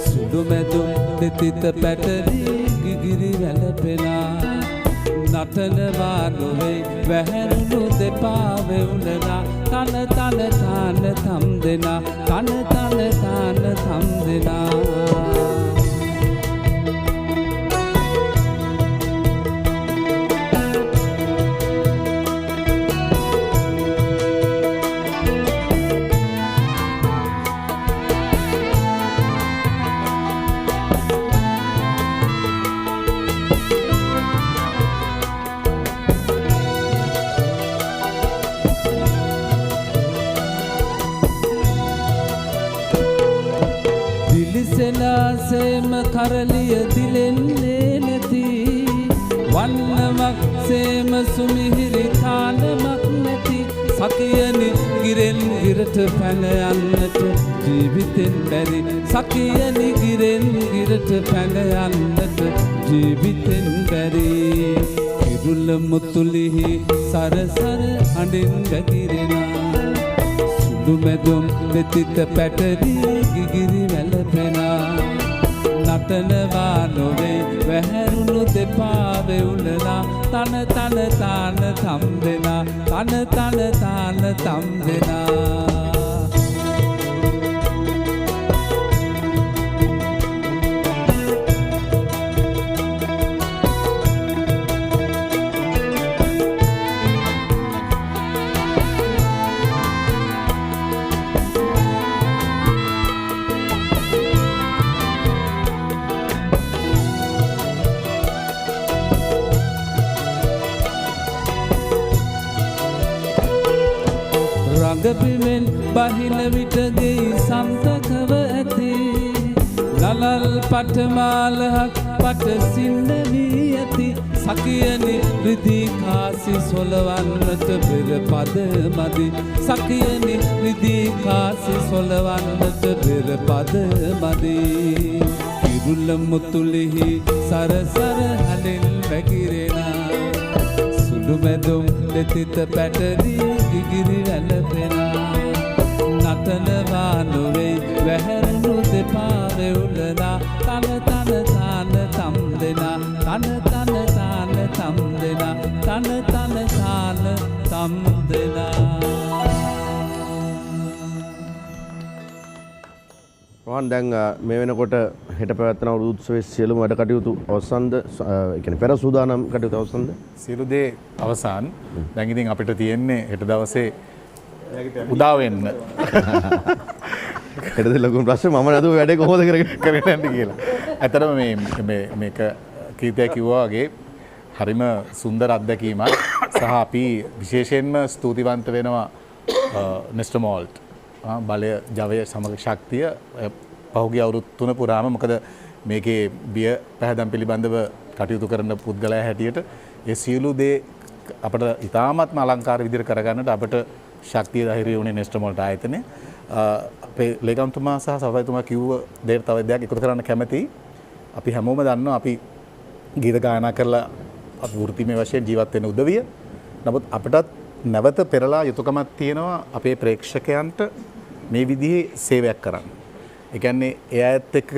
සුළු මැදුම් දෙතිත පැටලි ගිගිරි වැළපෙනා නටනවා නොවේ වැහැරුණු දෙපා වෙවුලනා තන තන තාන තම් දෙනා තන තන තාන තම් දෙනා සෙලාසේම කරලිය දිලෙන්නේ නැති වන්නමක් සේම සුමිහිරි තානමක් නැති සකියනි ගිරෙන් ගිරට පැන යන්නට ජීවිතෙන් බැරි සකියනි ගිරෙන් ගිරට පැන යන්නට ජීවිතෙන් බැරි කිරුළ මුතුලිහි සරසර හඬින් වැగిරෙනා සුළු මැදුම් දෙතිත පැටලි ගිගිරි වැළපෙනා නටනවා නොවේ වැහැරුණු දෙපා වෙවුලනා තන තන තාන තම් දෙනා තන තන තාන තම් දෙනා රඟපිමෙන් බහින විටගේ සන්තකව ඇති නලල් පටමාලහක් පට සින්න වී ඇති සකියනි රිදී කාසි සොලවන්නට පෙර පද මදි සකියනි රිදී කාසි සොලවන්නට පෙර පද මදි කිරුළ මුතුලිහි සරසර හඬින් වැగిරෙනා සුළු මැදුම් දෙතිත පැටලි ගිගිරි වැළපෙනා නටනවා නොවේ වැහැරුණු දෙපා වෙවුලනා තන තන තාන තම් දෙනා තන තන තාන තම් දෙනා තන තන තාන තම් දෙනා රෝහන් දැන් මේ වෙනකොට හෙට පැවැත්වෙන අවුරුදු උත්සවයේ සියලුම වැඩ කටයුතු අවසන්ද? ඒ කියන්නේ පෙර සූදානම් කටයුතු අවසන්ද? සියලු දේ අවසන්. දැන් ඉතින් අපිට තියෙන්නේ හෙට දවසේ උදා වෙන්න. හෙටද ලොකු ප්‍රශ්න මම නදුව වැඩේ කොහොමද කරගෙන යන්නේ කියලා. ඇත්තටම මේක කීර්තිය කිව්වා වගේ හරිම සුන්දර අත්දැකීමක් සහ අපි විශේෂයෙන්ම ස්තුතිවන්ත වෙනවා නෙස්ටර් මෝල්ට් බලය ජවය සමග ශක්තිය පහුගිය අවුරුදු 3 පුරාම මොකද මේකේ බිය පැහැදම් පිළිබඳව කටයුතු කරන පුද්ගලයා හැටියට ඒ සියලු දේ අපට ඉතාමත්ම අලංකාර විදිහට කරගන්නට අපට ශක්තිය ධෛර්යය උනේ නෙස්ටර් මෝල්ට් ආයතනය. අපේ ලේකම්තුමා සහ සභාපතිතුමා කිව්ව දෙයට තව දෙයක් එකතු කරන්න කැමතියි. අපි හැමෝම දන්නවා අපි ගීත ගායනා කරලා අපි වෘත්තිමය වශයෙන් ජීවත් වෙන උදවිය. නමුත් අපටත් නැවත පෙරලා යුතුයකමක් තියෙනවා අපේ ප්‍රේක්ෂකයන්ට මේ විදිහේ සේවයක් කරන්න. ඒ කියන්නේ ඒ අයත් එක්ක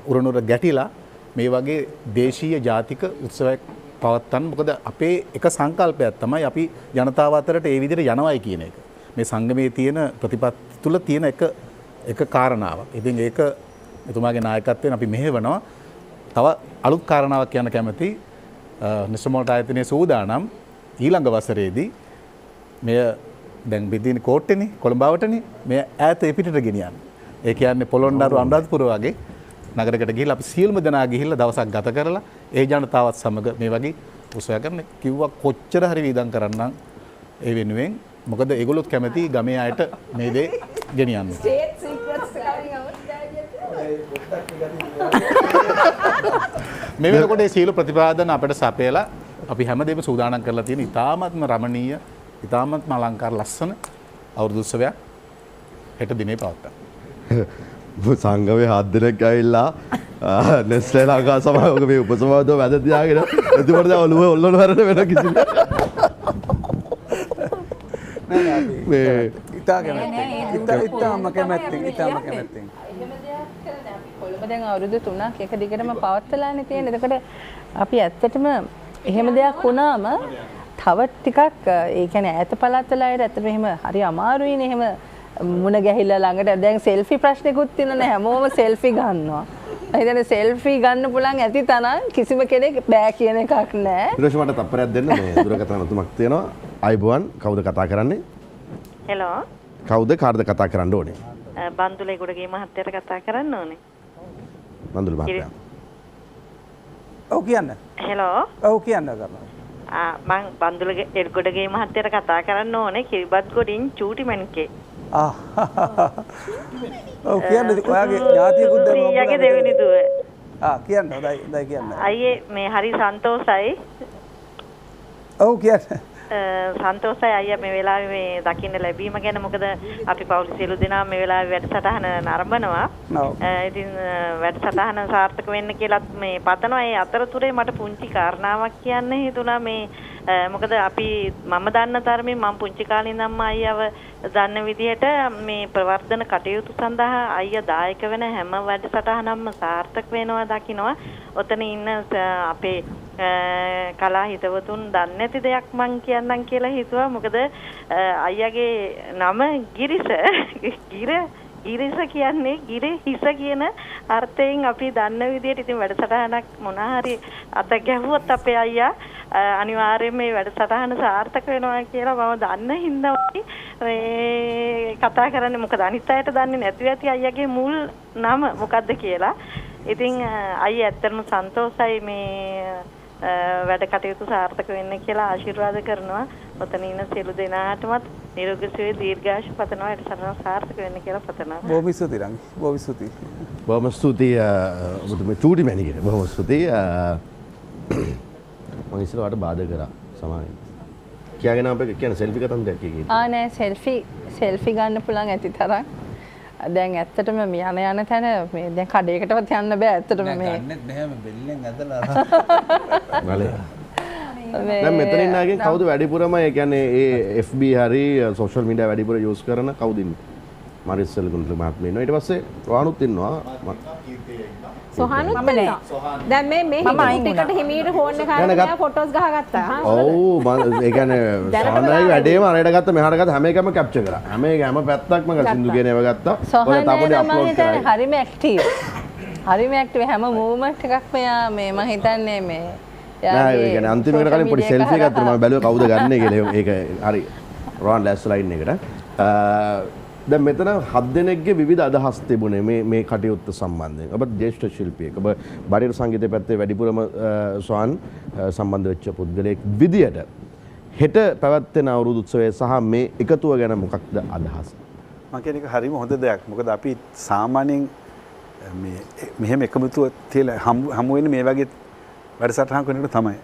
උරනුර ගැටිලා මේ වගේ දේශීය ජාතික උත්සවයක් පවත්වන්න. මොකද අපේ එක සංකල්පයක් තමයි අපි ජනතාව අතරට ඒ විදිහට යනවායි කියන එක. මේ සංගමයේ තියෙන ප්‍රතිපත්ති තුල තියෙන එක කාරණාවක්. ඉතින් ඒක එතුමාගේ නායකත්වයෙන් අපි මෙහෙවනවා. තව අලුත් කාරණාවක් කියන්න කැමති නෙස්ටර් මෝල්ට් ආයතනයේ සූදානම් ඊළඟ වසරේදී මෙය දැන් බෙදින කෝට්ටේනේ කොළඹවටනේ මෙය ඈත එපිටට ගෙනියන්න. ඒ කියන්නේ පොළොන්නරු අනුරාධපුර වගේ නගරයකට ගිහිල්ලා අපි සියලුම දෙනා ගිහිල්ලා දවසක් ගත කරලා ඒ ජනතාවත් සමග මේ වගේ උත්සවයක් කරන්න කිව්වා කොච්චර හරි වේදම් කරන්නම් ඒ වෙනුවෙන්. මොකද ඒගොල්ලොත් කැමති ගමේ අයට මේ දේ ගෙනියන්න. මේ වෙනකොට ඒ සියලු ප්‍රතිපාදන අපිට සපයලා අපි හැමදේම සූදානම් කරලා තියෙන ඉතාමත්ම රමණීය ඉතාමත්ම අලංකාර ලස්සන අවුරුදු උත්සවයක් හෙට දිනේ පවත්වනවා. සංගමේ 7 දෙනෙක් ඇවිල්ලා නෙස්ලේ ලංකා සභාවක මේ උපසභාවතුමා වැද තියාගෙන එතකොට දැන් ඔළුව ඔල්ලන හැරෙන්න වෙන කිසි මේ ඉතා කැමැත්තෙන් ඉතාම කැමැත්තෙන් කොළඹ දැන් අවුරුදු 3ක් එක දිගටම පවත්වලානේ තියෙන්නේ. එතකොට අපි ඇත්තටම එහෙම දෙයක් වුණාම තව ටිකක් ඒ කියන්නේ ඈත පළාත් වල අයට ඇත්තටම එහෙම හරි අමාරුයිනේ. එහෙම මුණ ගැහිලා ළඟට දැන් සෙල්ෆි ප්‍රශ්නෙකුත් තියෙනනේ. හැමෝම සෙල්ෆි ගන්නවා. ඒ කියන්නේ සෙල්ෆි ගන්න පුළුවන් ඇති තරම් කිසිම කෙනෙක් බෑ කියන එකක් නෑ. ඊට මට තප්පරයක් දෙන්න මේ දුරකථන තුමක් තියෙනවා. අයිබුවන් කවුද කතා කරන්නේ? හෙලෝ. කවුද කාටද කතා කරන්න ඕනේ? බන්දුලේ ගොඩගේ මහත්තයට කතා කරන්න ඕනේ. බන්දුල මහත්තයා. ඔව් කියන්න. හෙලෝ. ඔව් කියන්න කරනවා. මං බන්දුලේ ගොඩගේ මහත්තයට කතා කරන්න ඕනේ කිරිබත් ගොඩින් චූටි මණිකේ. ඔව් කියන්න ඔයාගේ ඥාතියෙකුත් දැන් ඔබ ඊයගේ දෙවෙනි දුව. කියන්න හොඳයි කියන්න. අයියේ මේ හරි සන්තෝසයි. ඔව් කියන්න. සන්තෝසයි අයියා මේ වෙලාවේ මේ දකින්න ලැබීම ගැන. මොකද අපි පවුල් සියලු දෙනා මේ වෙලාවේ වැඩසටහන නරඹනවා. ඉතින් වැඩසටහන සාර්ථක වෙන්න කියලා මේ පතනවා. ඒ අතරතුරේ මට පුංචි කාරණාවක් කියන්න හිතුණා. මේ මොකද අපි මම දන්න තරමින් මම පුංචි කාලේ ඉඳන්ම අයියව දන්න විදිහට මේ ප්‍රවර්ධන කටයුතු සඳහා අයියා දායක වෙන හැම වැඩසටහනක්ම සාර්ථක වෙනවා දකින්නවා. ඔතන ඉන්න අපේ කලා හිතවතුන් දන්නේ නැති දෙයක් මං කියන්නම් කියලා හිතුවා. මොකද අයියාගේ නම ගිරිස. ගිරිස කියන්නේ ගිරි හිස කියන අර්ථයෙන් අපි දන්න විදිහට ඉතින් වැඩසටහනක් මොන හරි අත ගැහුවොත් අපේ අයියා අනිවාර්යයෙන් මේ වැඩසටහන සාර්ථක වෙනවා කියලා මම දන්න හින්දා මේ කතා කරන්නේ. මොකද අනිත් අයට දන්නේ නැති ඇති අයියාගේ මුල් නම මොකද්ද කියලා. ඉතින් අයියා ඇත්තටම සන්තෝෂයි මේ වැඩ කටයුතු සාර්ථක වෙන්න කියලා ආශිර්වාද කරනවා. ඔතන ඉන්න සියලු දෙනාටමත් නිරෝගී සුවය දීර්ඝායුෂ පතනවා. වැඩසටහන සාර්ථක වෙන්න කියලා පතනවා. බොහොම ස්තුතියි රංගි. බොහොම ස්තුතියි. බොහොම ස්තුතියි ඔබතුමී චූටි මැණිකේ. බොහොම ස්තුතියි. මම ඉස්සරහට බාධා කරා සමාවෙන්න. කියාගෙන අපේ කියන සෙල්ෆි කතන්දරයක් කියේ. නෑ සෙල්ෆි ගන්න පුළුවන් ඇති තරම්. දැන් ඇත්තටම යන තැන මේ දැන් කඩේකටවත් යන්න බෑ ඇත්තටම මේ. ගන්නෙත් නැහැ මේ බෙල්ලෙන් ඇදලා. බලය. දැන් මෙතනින් නාගෙන් කවුද වැඩිපුරම ඒ කියන්නේ ඒ FB හරි සෝෂල් මීඩියා වැඩිපුර යූස් කරන කවුද ඉන්නේ? මරිස්සල් ගුණතුංග මහත්මිය ඉන්නවා. ඊට පස්සේ රෝහණුත් ඉන්නවා. සොහනුත් ඉන්නවා. දැන් මේ ටිකට හිමීට ෆෝන් එක අරගෙන ෆොටෝස් ගහගත්තා. ඔව් ඒ කියන්නේ සානයි වැඩේම අරයට ගත්ත මෙහාට ගත්ත හැම එකම කැප්චර් කරා. හැම පැත්තක්ම සින්දු කියන ඒවා ගත්තා. ඔය තාපොඩි අප්ලෝඩ් කරා. හරිම ඇක්ටිව්. හැම මූවමන්ට් එකක් මෙයා මේ මම හිතන්නේ මේ නෑ ඒ කියන්නේ අන්තිමකට කලින් පොඩි සෙල්ෆි එකක් ගත්තා. මම බැලුවා කවුද ගන්නෙ කියලා. ඒක හරි රෝන් ලෑස්ට් ලයින් එකට. දැන් මෙතන 7 දෙනෙක්ගේ විවිධ අදහස් තිබුණේ මේ කටයුත්ත සම්බන්ධයෙන්. ඔබ ජ්‍යෙෂ්ඨ ශිල්පියෙක්. ඔබ බටහිර සංගීතය පැත්තේ වැඩිපුරම සොයන් සම්බන්ධ වෙච්ච පුද්ගලයෙක් විදියට හෙට පැවැත්වෙන අවුරුදු උත්සවය සහ මේ එකතුව ගැන මොකක්ද අදහස? මම කියන එක හරිම හොඳ දෙයක්. මොකද අපි සාමාන්‍යයෙන් මේ මෙහෙම එකමුතුව තියලා හමු වෙන්නේ මේ වගේ වැඩසටහනක් වෙනකොට තමයි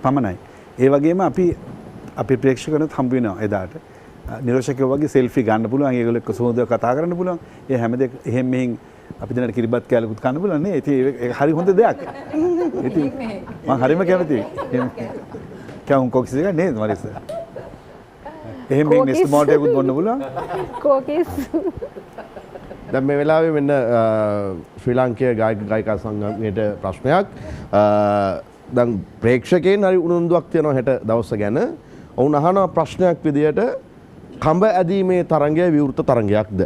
පමණයි. ඒ වගේම අපි ප්‍රේක්ෂකයන්ට හම්බ වෙනවා එදාට. නිරෝෂකයෝ වගේ සෙල්ෆි ගන්න පුළුවන්. ඒගොල්ලෝ එක්ක සුවඳව කතා කරන්න පුළුවන්. ඒ හැම දෙයක් එහෙම මෙහෙන් අපි දෙන්නට කිරිබත් කෑලකුත් කන්න පුළුවන් නේ. ඉතින් ඒක හරි හොඳ දෙයක්. ඉතින් මම හරිම කැමතියි. කවුන් කොක්ස් එක නේද මරිස? එහෙම මෙහෙන් ස්මෝල් එකකුත් බොන්න පුළුවන්. කෝකිස්. දැන් මේ වෙලාවේ මෙන්න ශ්‍රී ලාංකේය ගායිකා සංගමයට ප්‍රශ්නයක්. දැන් ප්‍රේක්ෂකයන් හරි උනන්දුවක් තියෙනවා හෙට දවස ගැන. ඔවුන් අහන ප්‍රශ්නයක් විදියට කඹ ඇදීමේ තරංගය විවෘත තරංගයක්ද?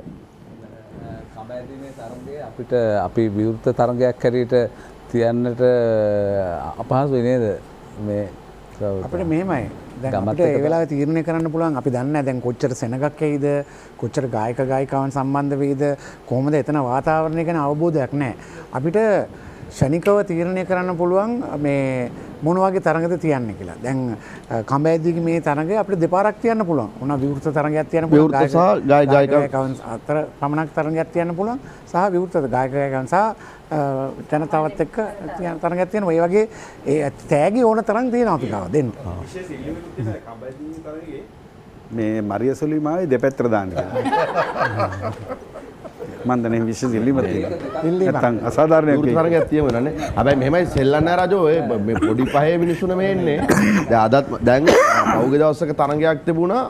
කඹ ඇදීමේ තරංගය අපිට අපි විවෘත තරංගයක් හැටියට තියන්නට අපහසුයි නේද? මේ අපිට මෙහෙමයි. දැන් අපිට ඒ වෙලාවේ තීරණය කරන්න පුළුවන් අපි දන්නේ නැහැ දැන් කොච්චර සෙනගක් එයිද, කොච්චර ගායක ගායිකාවන් සම්බන්ධ වෙයිද, කොහොමද එතන වාතාවරණය ගැන අවබෝධයක් නැහැ. අපිට ෂණිකව තීරණය කරන්න පුළුවන් මේ මොන වගේ තරඟද තියන්නේ කියලා. දැන් කඹෑදීගේ මේ තරඟය අපිට දෙපාරක් තියන්න පුළුවන්. උනා විවෘත තරඟයක් තියන්න පුළුවන්. විවෘත සහ ගායකයන් අතර පමණක් තරඟයක් තියන්න පුළුවන්. සහ විවෘත ගායකයන් සහ ජනතාවත් එක්ක තරඟයක් තියෙනවා. ඒ වගේ ඒ තෑගි ඕන තරම් තියෙනවා අපි ගාව දෙන්න. විශේෂ ඉල්ලුමක් තියෙනවා කඹෑදී තරඟයේ මේ මරිය සොලිමාවේ දෙපැත්තට දාන්න කියලා. මන්දනේ විශේෂ ඉල්ලීමක් තියෙනවා. නැත්තම් අසාධාරණයක් විවෘත තරඟයක් තියෙනවා නේ. හැබැයි මෙහෙමයි සෙල්ලන්නේ රජෝ ඔය මේ පොඩි පහේ මිනිස්සුන මේ ඉන්නේ. දැන් අදත් දැන් පෞගේ දවසක තරඟයක් තිබුණා.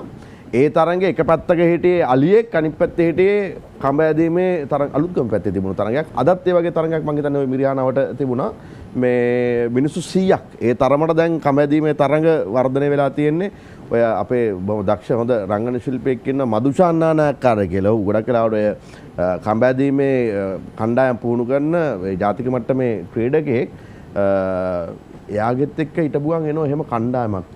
ඒ තරඟේ එක පැත්තක හිටියේ අලියෙක් අනිත් පැත්තේ හිටියේ කඹ ඇදීමේ තරඟ අලුත්ගම පැත්තේ තිබුණු තරඟයක්. අදත් ඒ වගේ තරඟයක් මම හිතන්නේ ඔය මිරියානවට තිබුණා. මේ මිනිස්සු 100ක් ඒ තරමට දැන් කඹ ඇදීමේ තරඟ වර්ධනය වෙලා තියෙන්නේ. ඔය අපේ බොහොම දක්ෂ හොඳ රංගන ශිල්පියෙක් ඉන්න මදුෂාන් නානායක්කාර කියලා. ඌ ගොඩක් වෙලාවට ඔය කඹ ඇදීමේ කණ්ඩායම් පුහුණු කරන ජාතික මට්ටමේ ක්‍රීඩකයෙක්. එයාගෙත් එක්ක හිටපුවන් එනවා එහෙම කණ්ඩායමක්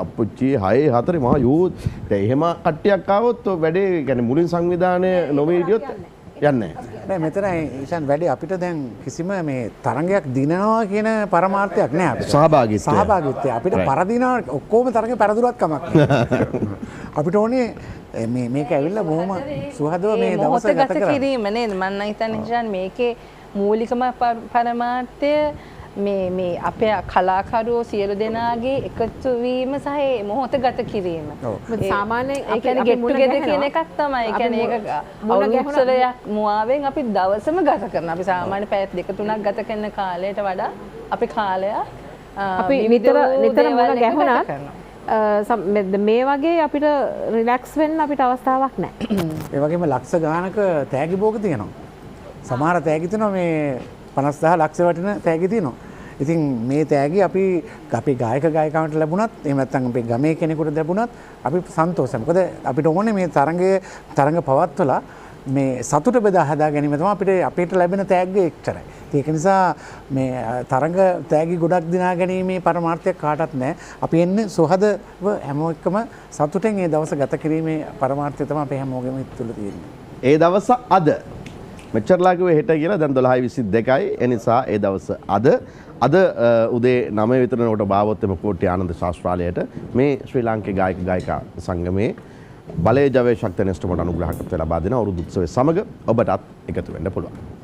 අප්පුච්චි 6 4 මහා යූත් එහෙම කට්ටියක් ආවොත් වැඩේ يعني මුලින් සංවිධානය නොවේ හිටියොත් යන්නේ නැහැ. මෙතන ඊෂාන් වැඩේ අපිට දැන් කිසිම මේ තරඟයක් දිනනවා කියන පරමාර්ථයක් නැහැ අපිට. සහභාගීත්වය අපිට පරදිනවා ඔක්කොම තරඟේ පරදුරක් කමක් අපිට ඕනේ මේක ඇවිල්ලා බොහොම සුහදව මේ දවස ගත කරන්න. කිරීම නේද මම හිතන්නේ ඊෂාන් මේකේ මූලිකම පරමාර්ථය මේ අපේ කලාකරුවෝ සියලු දෙනාගේ එකතු වීම සහ ඒ මොහොත ගත කිරීම. සාමාන්‍යයෙන් ඒ කියන්නේ get together කියන එකක් තමයි. ඒ කියන්නේ ඒක අවුරුද්දක් මුවාවෙන් අපි දවසම ගත කරනවා. අපි සාමාන්‍ය පැය 2-3ක් ගත කරන කාලයට වඩා අපි කාලය අපි නිතර මුණ ගැහුණත් මේ වගේ අපිට රිලැක්ස් වෙන්න අපිට අවස්ථාවක් නැහැ. ඒ වගේම ලක්ෂ ගානක තෑගි භෝග තියෙනවා. සමහර තෑගි තියෙනවා මේ 50,000 ලක්ෂ වටින තෑගි තියෙනවා. ඉතින් මේ තෑගි අපි ගායක ගායිකාවන්ට ලැබුණත් එහෙම නැත්නම් අපේ ගමේ කෙනෙකුට ලැබුණත් අපි සන්තෝෂයි. මොකද අපිට ඕනේ මේ තරඟ පවත්වලා මේ සතුට බෙදා හදා ගැනීම තමයි අපිට ලැබෙන තෑග්ග එච්චරයි. ඒක නිසා මේ තරඟ තෑගි ගොඩක් දිනා ගැනීමේ පරමාර්ථයක් කාටවත් නැහැ. අපි එන්නේ සුහදව හැම එක්කම සතුටෙන් මේ දවස ගත කිරීමේ පරමාර්ථය තමයි අපේ හැමෝගෙම තුළ තියෙන්නේ. ඒ දවස අද මෙච්චරලා කිව්වේ හෙට කියලා දැන් 12:22යි. ඒ නිසා ඒ දවස අද උදේ 9 විතර නෝට බාවොත් එම කෝට්ටේ ආනන්ද ශාස්ත්‍රාලයට මේ ශ්‍රී ලාංකේය ගායක ගායිකා සංගමේ බලය ජවයේ ශක්තිය නෙස්ටමට අනුග්‍රහකත්වය ලබා දෙන අවුරුදු උත්සවයේ සමග ඔබටත් එකතු වෙන්න පුළුවන්.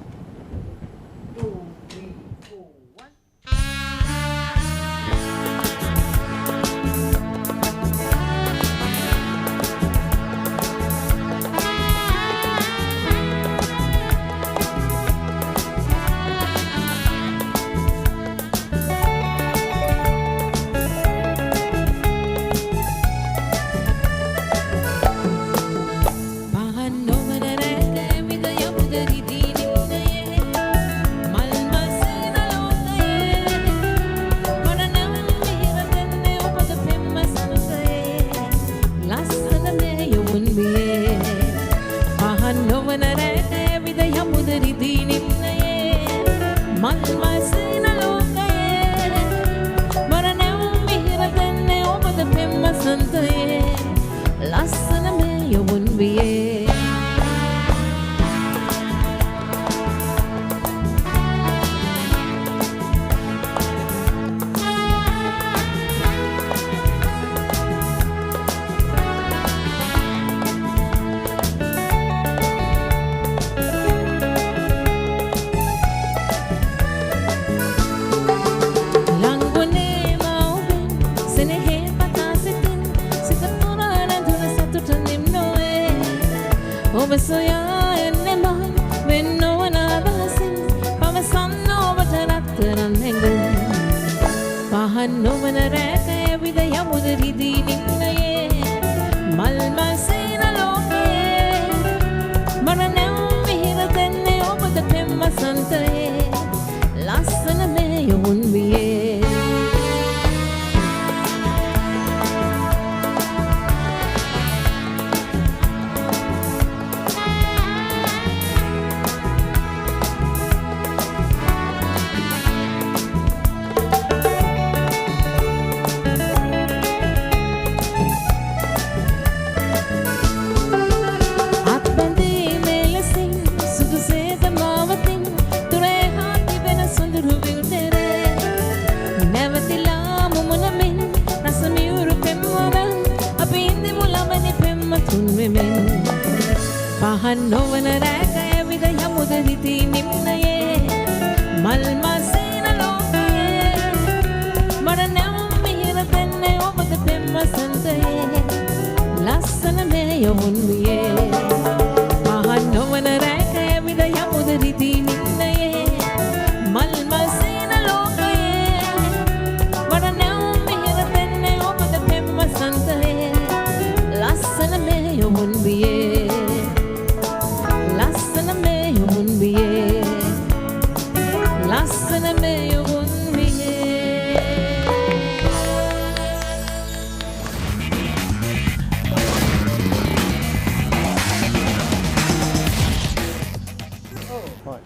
ලස්සන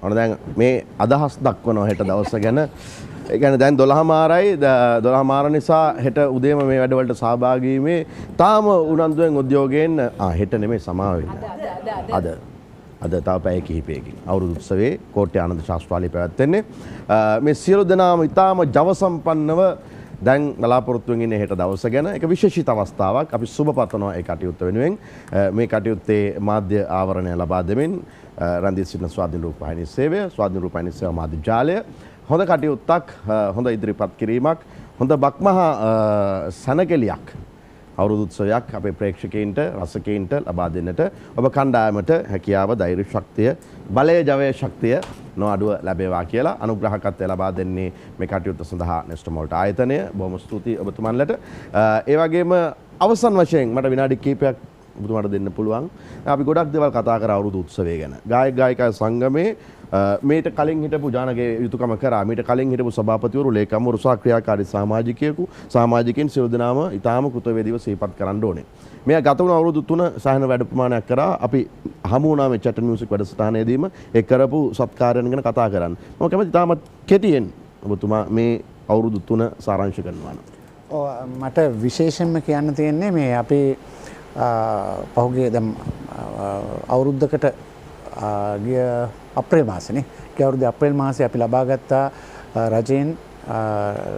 ඔන්න දැන් මේ අදහස් දක්වනවා හෙට දවස ගැන. ඒ කියන්නේ දැන් 12:00යි 12:00 නිසා හෙට උදේම මේ වැඩවලට සහභාගී වීමේ තාම උනන්දුවෙන් උද්‍යෝගයෙන් හෙට නෙමෙයි සමාව වෙන්නේ. අද තව පැය කිහිපයකින් අවුරුදු උත්සවයේ කෝට්ටේ ආනන්ද ශාස්ත්‍රාලයේ පැවැත්වෙන්නේ. මේ සියලු දෙනාම ඉතාම ජව සම්පන්නව දැන් බලාපොරොත්තුවෙන් ඉන්නේ හෙට දවස ගැන. ඒක විශේෂිත අවස්ථාවක්. අපි සුබ පතනවා ඒ කටයුත්ත වෙනුවෙන්. මේ කටයුත්තේ මාධ්‍ය ආවරණය ලබා දෙමින් රන්දිත් සිටින ස්වාධීන රූපවාහිනී සේවය, ස්වාධීන රූපවාහිනී සේවා මාධ්‍ය ජාලය හොඳ කටයුත්තක්, හොඳ ඉදිරිපත් කිරීමක්, හොඳ බක්මහා සැනකෙලියක් අවුරුදු උත්සවයක් අපේ ප්‍රේක්ෂකයින්ට රසිකයින්ට ලබා දෙන්නට ඔබ කණ්ඩායමට හැකියාව, ධෛර්ය ශක්තිය, බලය, ජවය ශක්තිය නොඅඩුව ලැබේවා කියලා අනුග්‍රහකත්වය ලබා දෙන්නේ මේ කටයුත්ත සඳහා නෙස්ටමෝල්ට් ආයතනය. බොහොම ස්තුතියි ඔබතුමන්ලට. ඒ වගේම අවසන් වශයෙන් මට විනාඩි කිහිපයක් ඔබතුමාට දෙන්න පුළුවන්. අපි ගොඩක් දේවල් කතා කරා අවුරුදු උත්සවය ගැන. ගායක ගායිකා සංගමේ මේට කලින් හිටපු ජානගේ යුතුයකම කරා. මීට කලින් හිටපු සභාපතිවරු, ලේකම්වරු සහ ක්‍රියාකාරී සමාජිකයින් සියලු දෙනාම ඊටාම කෘතවේදීව සිහිපත් කරන්න ඕනේ. මේ ගත වුණු අවුරුදු 3 සාහන වැඩ ප්‍රමාණයක් කරා. අපි හමු වුණා මේ චැටන් මියුසික් වැඩසටහනේදීම ඒ කරපු සත්කාරයන් ගැන කතා කරන්න. මම කැමති තාමත් කෙටියෙන් ඔබතුමා මේ අවුරුදු 3 සාරාංශ කරනවා. මට විශේෂයෙන්ම කියන්න තියෙන්නේ මේ අපේ පහුගිය දැන් අවුරුද්දකට ගිය අප්‍රේල් මාසෙනේ. ගිය අවුරුද්දේ අප්‍රේල් මාසේ අපි ලබාගත්තා රජයෙන්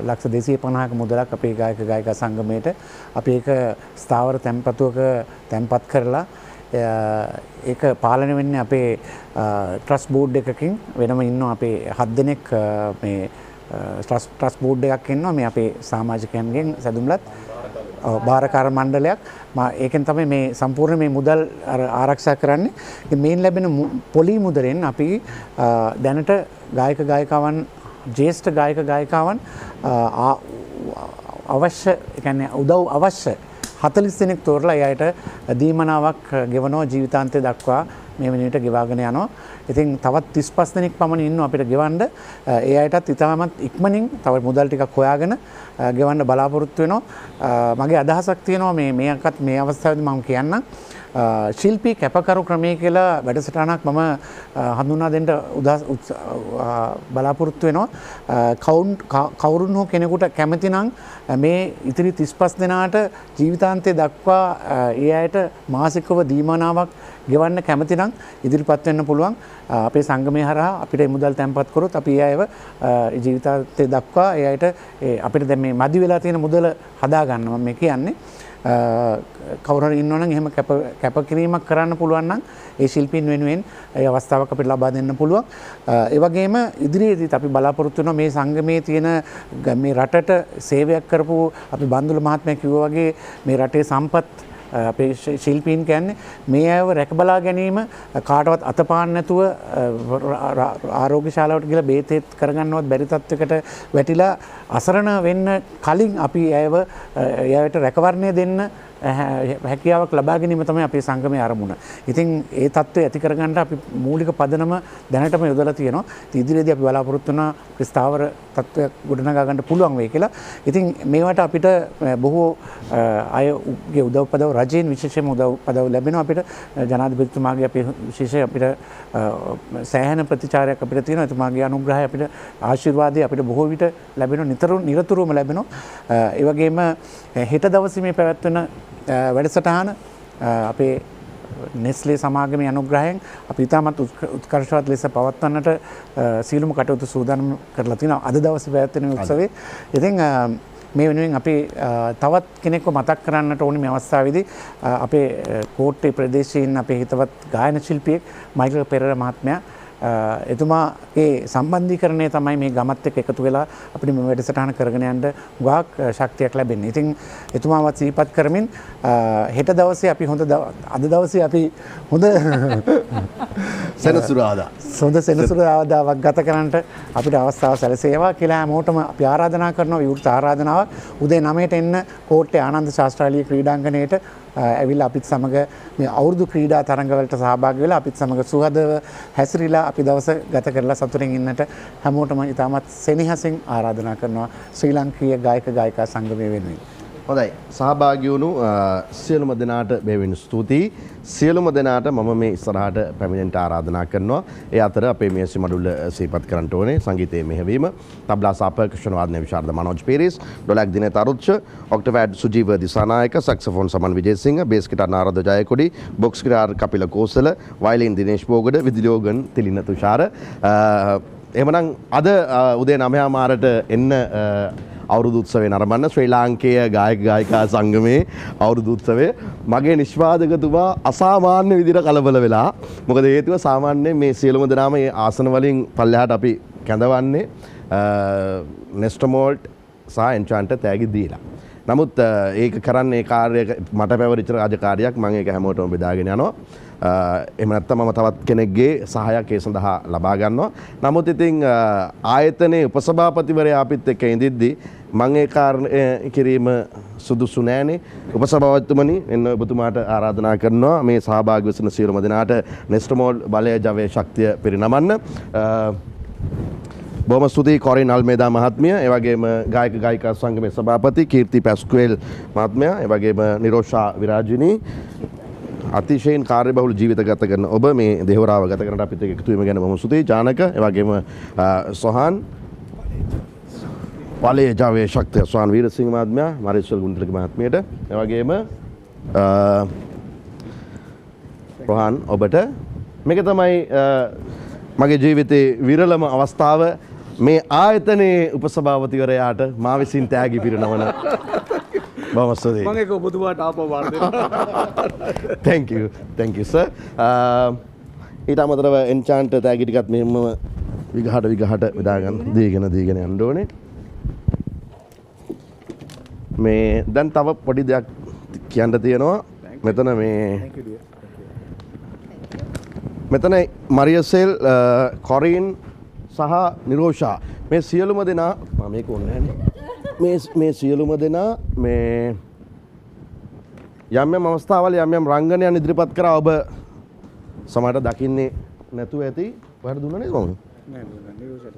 ලක්ෂ 250ක මුදලක් අපේ ගායක ගායිකා සංගමයට. අපි ඒක ස්ථාවර තැන්පතුවක තැන්පත් කරලා ඒක පාලනය වෙන්නේ අපේ ට්‍රස්ට් බෝඩ් එකකින්. වෙනම ඉන්නවා අපේ 7 දෙනෙක් මේ ට්‍රස්ට් බෝඩ් එකක් ඉන්නවා මේ අපේ සමාජිකයන්ගෙන් සැදුම්ලත් භාරකාර මණ්ඩලයක්. ඒකෙන් තමයි මේ සම්පූර්ණ මේ මුදල් ආරක්ෂා කරන්නේ. ඉතින් මේන් ලැබෙන පොලි මුදලෙන් අපි දැනට ගායක ගායිකාවන්, ජ්‍යෙෂ්ඨ ගායක ගායිකාවන් අවශ්‍ය, ඒ කියන්නේ උදව් අවශ්‍ය 40 දෙනෙක් තෝරලා එයාට දීමනාවක් ගෙවනවා ජීවිතාන්තය දක්වා මේ වෙනුවට ගෙවාගෙන යනවා. ඉතින් තවත් 35 දෙනෙක් පමණ ඉන්නවා අපිට ගෙවන්න. ඒ අයටත් ඉතාමත් ඉක්මනින් තව මුදල් ටිකක් හොයාගෙන ගෙවන්න බලාපොරොත්තු වෙනවා. මගේ අදහසක් තියෙනවා මේ අවස්ථාවේදී මම කියන්නම්. ශිල්පී කැපකරු ක්‍රමය කියලා වැඩසටහනක් මම හඳුනා දෙන්න බලාපොරොත්තු වෙනවා. කවුරුන් හෝ කෙනෙකුට කැමති නම් මේ ඉතිරි 35 දෙනාට ජීවිතාන්තය දක්වා ඒ අයට මාසිකව දීමනාවක් ගෙවන්න කැමති නම් ඉදිරිපත් වෙන්න පුළුවන්. අපේ සංගමය හරහා අපිට මුදල් තැන්පත් කරොත් අපි ඒ අයව ජීවිතාන්තය දක්වා ඒ අයට අපිට දැන් මේ මදි වෙලා තියෙන මුදල හදා ගන්න මම මේ කියන්නේ. කවුරු හරි ඉන්නවනම් එහෙම කැපකිරීමක් කරන්න පුළුවන් නම් ඒ ශිල්පීන් වෙනුවෙන් ඒ අවස්ථාවක් අපිට ලබා දෙන්න පුළුවන්. ඒ වගේම ඉදිරියේදීත් අපි බලාපොරොත්තු වෙනවා මේ සංගමයේ තියෙන මේ රටට සේවයක් කරපු අපි බන්දුල මහත්මයා කිව්වා වගේ මේ රටේ සම්පත් අපේ ශිල්පීන් කියන්නේ මේ අයව රැකබලා ගැනීම කාටවත් අතපාන්න නැතුව ආරෝග්‍ය ශාලාවට ගිහලා බේතෙත් කරගන්නවත් බැරි තත්යකට වැටිලා අසරණ වෙන්න කලින් අපි එයාට රැකවරණය දෙන්න හැකියාවක් ලබා ගැනීම තමයි අපේ සංගමයේ අරමුණ. ඉතින් ඒ தত্ত্বය ඇති කරගන්න අපි මූලික පදනම දැනටම යොදලා තියෙනවා. ඉදිරියේදී අපි බලාපොරොත්තු වෙනවා ස්ථාවර තත්ත්වයක් ගොඩනගා ගන්න පුළුවන් වෙයි කියලා. ඉතින් මේවට අපිට බොහෝ අයගේ උදව්පදව් රජයෙන් විශේෂයෙන්ම උදව්පදව් ලැබෙනවා. අපිට ජනාධිපතිතුමාගේ අපේ විශේෂ අපිට සෑහෙන ප්‍රතිචාරයක් අපිට තියෙනවා. එතුමාගේ අනුග්‍රහය අපිට ආශිර්වාදය අපිට බොහෝ විට ලැබෙනවා. නිරතුරුවම ලැබෙනවා. ඒ වගේම හෙට දවසේ මේ පැවැත්වෙන වැඩසටහන අපේ නෙස්ලේ සමාගමේ අනුග්‍රහයෙන් අපි ඉතාමත් උත්කර්ෂවත් ලෙස පවත්වන්නට සීලුම කටයුතු සූදානම් කරලා තිනවා අද දවසේ පැවැත්වෙන උත්සවයේ. ඉතින් මේ වෙනුවෙන් අපි තවත් කෙනෙක්ව මතක් කරන්නට ඕනේ මේ අවස්ථාවේදී අපේ කෝට්ටේ ප්‍රදේශයේ ඉන්න අපේ හිතවත් ගායන ශිල්පියෙක් මයිකල් පෙරේරා මහත්මයා. එතුමාගේ සම්බන්ධීකරණය තමයි මේ ගමත් එක්ක එකතු වෙලා අපිට මේ වැඩසටහන කරගෙන යන්න ගාක් ශක්තියක් ලැබෙන්නේ. ඉතින් එතුමාවත් සිහිපත් කරමින් හෙට දවසේ අපි අද දවසේ අපි හොඳ සෙනසුරාදාවක් ගත කරන්නට අපිට අවස්ථාව සැලසේවා කියලා හැමෝටම අපි ආරාධනා කරනවා. විවෘත ආරාධනාවක් උදේ 9ට එන්න කෝට්ටේ ආනන්ද ශාස්ත්‍රාලීය ක්‍රීඩාංගණයට ඇවිල්ලා අපිත් සමග මේ අවුරුදු ක්‍රීඩා තරඟවලට සහභාගී වෙලා අපිත් සමග සුහදව හැසිරීලා අපි දවස ගත කරලා සතුටින් ඉන්නට හැමෝටම ඉතාමත් සෙනෙහසින් ආරාධනා කරනවා ශ්‍රී ලංකීය ගායක ගායිකා සංගමය වෙනුවෙන්. හොඳයි සහභාගී වුණු සියලුම දෙනාට බෙහෙවින් ස්තුතියි. සියලුම දෙනාට මම මේ ඉස්සරහට පැමිණෙන්න ආරාධනා කරනවා. ඒ අතර අපේ මේසි මඩුල්ල සිහිපත් කරන්න ඕනේ සංගීතයේ මෙහෙවීම. තබ්ලා සහ පර්කෂන් වාදනය විශාරද Manoj Peiris, dholak Dineth Aruchcha, octopad Sujeewa Dissanayake, saxophone Saman Wijesinghe, bass guitar Narada Jayakody, box guitar Kapila Kosala, violin Dinesh Bogoda, විදුලියෝගන් තිලින තුෂාර. එහෙමනම් අද උදේ 9 මාරට එන්න අවුරුදු උත්සවය නරඹන්න ශ්‍රී ලාංකේය ගායක ගායිකා සංගමේ අවුරුදු උත්සවය. මගේ නිෂ්පාදකතුමා අසාමාන්‍ය විදිහට කලබල වෙලා. මොකද හේතුව සාමාන්‍යයෙන් මේ සියලුම දෙනාම මේ ආසන වලින් පල්ලෙහාට අපි කැඳවන්නේ නෙස්ටමෝල්ට් සහ එන්චාන්ට් තෑගි දීලා. නමුත් ඒක කරන්නේ කාර්යයක මට පැවරිච්ච රාජකාරියක්. මම ඒක හැමෝටම බෙදාගෙන යනවා. එහෙම නැත්නම් මම තවත් කෙනෙක්ගේ සහායක් ඒ සඳහා ලබා ගන්නවා. නමුත් ඉතින් ආයතනයේ උපසභාපතිවරයා අපිත් එක්ක ඉඳිද්දී මම ඒ කාර්ය කිරීම සුදුසු නෑනේ. උපසභාපතිතුමනි එන්න ඔබතුමාට ආරාධනා කරනවා මේ සහභාගී වෙන සියලුම දෙනාට නෙස්ටමෝල් බලය ජවයේ ශක්තිය පිරිනමන්න. බොහොම ස්තුතියි කොරින් අල්මේදා මහත්මිය, ඒ වගේම ගායක ගායිකා සංගමේ සභාපති කීර්ති පැස්කුවෙල් මහත්මයා, ඒ වගේම නිරෝෂා විරාජිනී අතිශයින් කාර්යබහුල ජීවිත ගත කරන ඔබ මේ දෙහවරාව ගත කරනට අපිත් එක්ක එකතු වීම ගැන බොහොම ස්තුතියි. ජානක, ඒ වගේම සොහාන් පලේ ජවයේ ශක්තිය සොහාන් වීරසිංහ මහත්මයා, මරිස්වල් ගුණතිලක මහත්මියට, ඒ වගේම රොහාන් ඔබට මේක තමයි මගේ ජීවිතේ විරලම අවස්ථාව. මේ ආයතනයේ උපසභාපතිවරයාට මා විසින් තෑගි පිරිනමන බොහොම ස්තුතියි. මම ඒක ඔබතුමාට ආපහු වාර දෙනවා. thank you sir. ඊට අමතරව එන්චාන්ට් තෑගි ටිකත් මෙහෙම විගහට බෙදා ගන්න දීගෙන යන්න ඕනේ. මේ දැන් තව පොඩි දෙයක් කියන්න තියෙනවා. මෙතන මරියසෙල්, කොරින් සහ නිරෝෂා මේ සියලුම දෙනා මේක ඕනේ නෑනේ. මේ සියලුම දෙනා මේ යම් අවස්ථාවල යම් රංගනයන් ඉදිරිපත් කරා. ඔබ සමහරට දකින්නේ නැතුව ඇති. ඔයාලට දුන්නා නේද කොහොමද? නෑ නිරෝෂාට.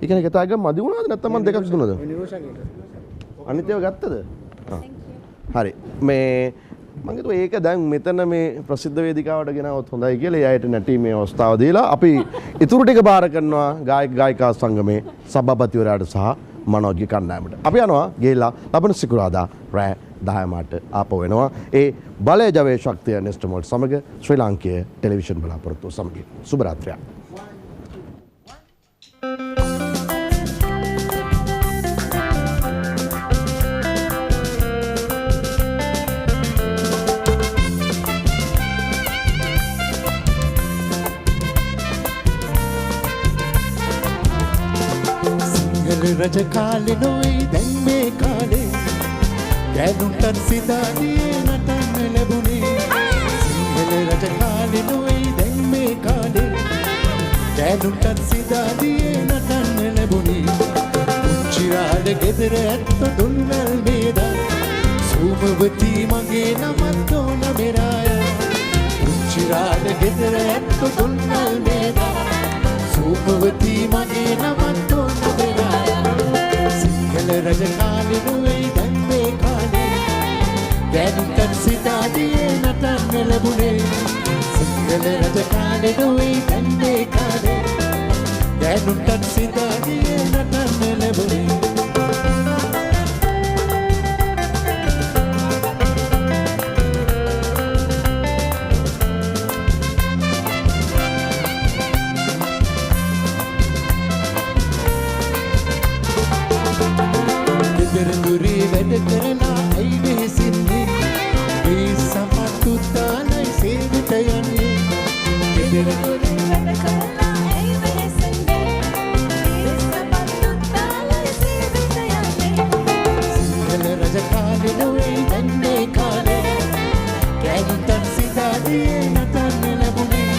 ඒ කියන්නේ කතාවක මදි වුණාද නැත්නම් මම දෙකක් දුන්නද? නිරෝෂාට. අනිත් ඒවා ගත්තද? හරි. මේ මම හිතුවා ඒක දැන් මෙතන මේ ප්‍රසිද්ධ වේදිකාවට ගෙනවොත් හොඳයි කියලා. ඒ අයට නැටීමේ අවස්ථාව දීලා අපි ඉතුරු ටික බාර කරනවා ගායක ගායිකා සංගමේ සභාපතිවරයාට සහ මනෝජ්ගේ කණ්ඩායමට. අපි යනවා ගිහිල්ලා ලබන සිකුරාදා රෑ 10 මාට ආපහු වෙනවා. ඒ බලය ජවයේ ශක්තිය නෙස්ටමෝල්ට් සමග ශ්‍රී ලාංකේය ටෙලිවිෂන් බලාපොරොත්තු සමග සුබ රාත්‍රියක්. රජ කාලේ නොයි දැන් මේ කාලේ ගෑනුන්ටත් සිතාදියේ නටන්න ලැබුණේ. සිංහල රජ කාලේ නොයි දැන් මේ කාලේ ගෑනුන්ටත් සිතාදියේ නටන්න ලැබුණේ. පුංචිරාල ගෙදර ඇත්ත දුන්නල් වේදා සූමවති මගේ නමත් ඕන මෙරායා. පුංචිරාල ගෙදර ඇත්ත දුන්නල් වේදා සූමවති මගේ නමත් ඕන මෙරායා. රජ කාලේ නොවේ දැන් මේ කාලේ ගෑනුන්ටත් සිතාදියේ නටන්න ලැබුණේ. සිංහල රජ කාලේ නොවේ දැන් මේ කාලේ ගෑනුන්ටත් සිතාදියේ නටන්න ලැබුණේ. ගෙදරදුරේ වැඩ කරලා ඇයි වෙහෙසින්නේ. මේ සපත්තු තාලයි සේවිත යන්නේ. ගෙදරදුරේ වැඩ කරලා ඇයි වෙහෙසින්නේ. මේ සපත්තු තාලයි සේවිත යන්නේ. සිංහල රජ කාලේ නොවේ දැන් මේ කාලේ ගෑනුන්ටත් සිතාදියේ නටන්න ලැබුණේ.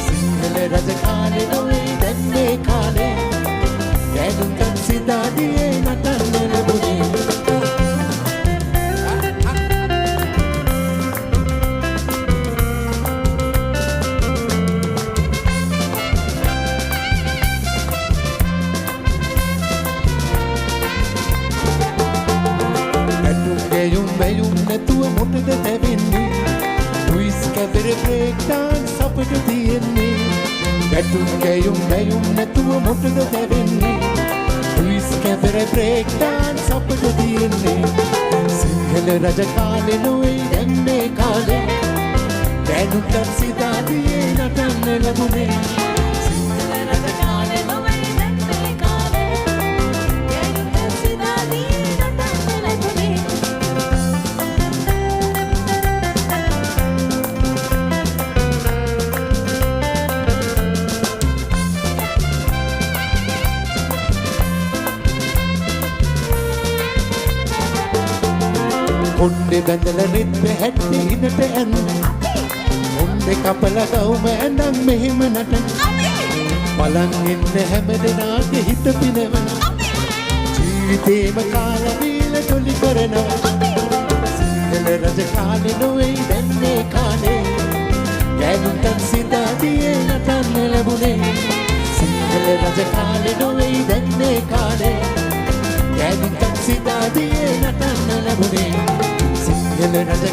සිංහල රජ කාලේ නොවේ දැන් මේ කාලේ ගෑනුන්ටත් සිතාදියේ නටන්න ලැබුණේ. ඇලුම් බැලුම් නැතුව මොකද දැවෙන්නේ ට්විස් කැමර බ්‍රේක් ඩාන්ස් අපට තියෙන්නේ සිංහල රජ කාලේ නොවේ දැන් මේ කාලේ දැනුත් සිතාදියේ නටන්න ලැබුණේ සිංහල රජ කාලේ නොවේ දැන් මේ කාලේ දැනුත් සිතාදියේ නටන්න ලැබුණේ ඔන්නේ බැඳලා රිත් හැට්ටි ඉනට ඇන්න ඔන්නේ කපලා ගවුම ඇඳන් මෙහෙම නටන බලන් ඉන්න හැමදෙනාගේ හිත පිනවන ජීවිතේම කාලා දීලා තොලි කරනවා සිංහල රජ කාලේ නොවේ දැන් මේ කාලේ ගෑනුන්ට සිතාදියේ නටන්න ලැබුණේ සිංහල රජ කාලේ නොවේ දැන් මේ කාලේ ගෑනුන්ට සිතාදියේ නටන්න ලැබුණේ සිංහල රජ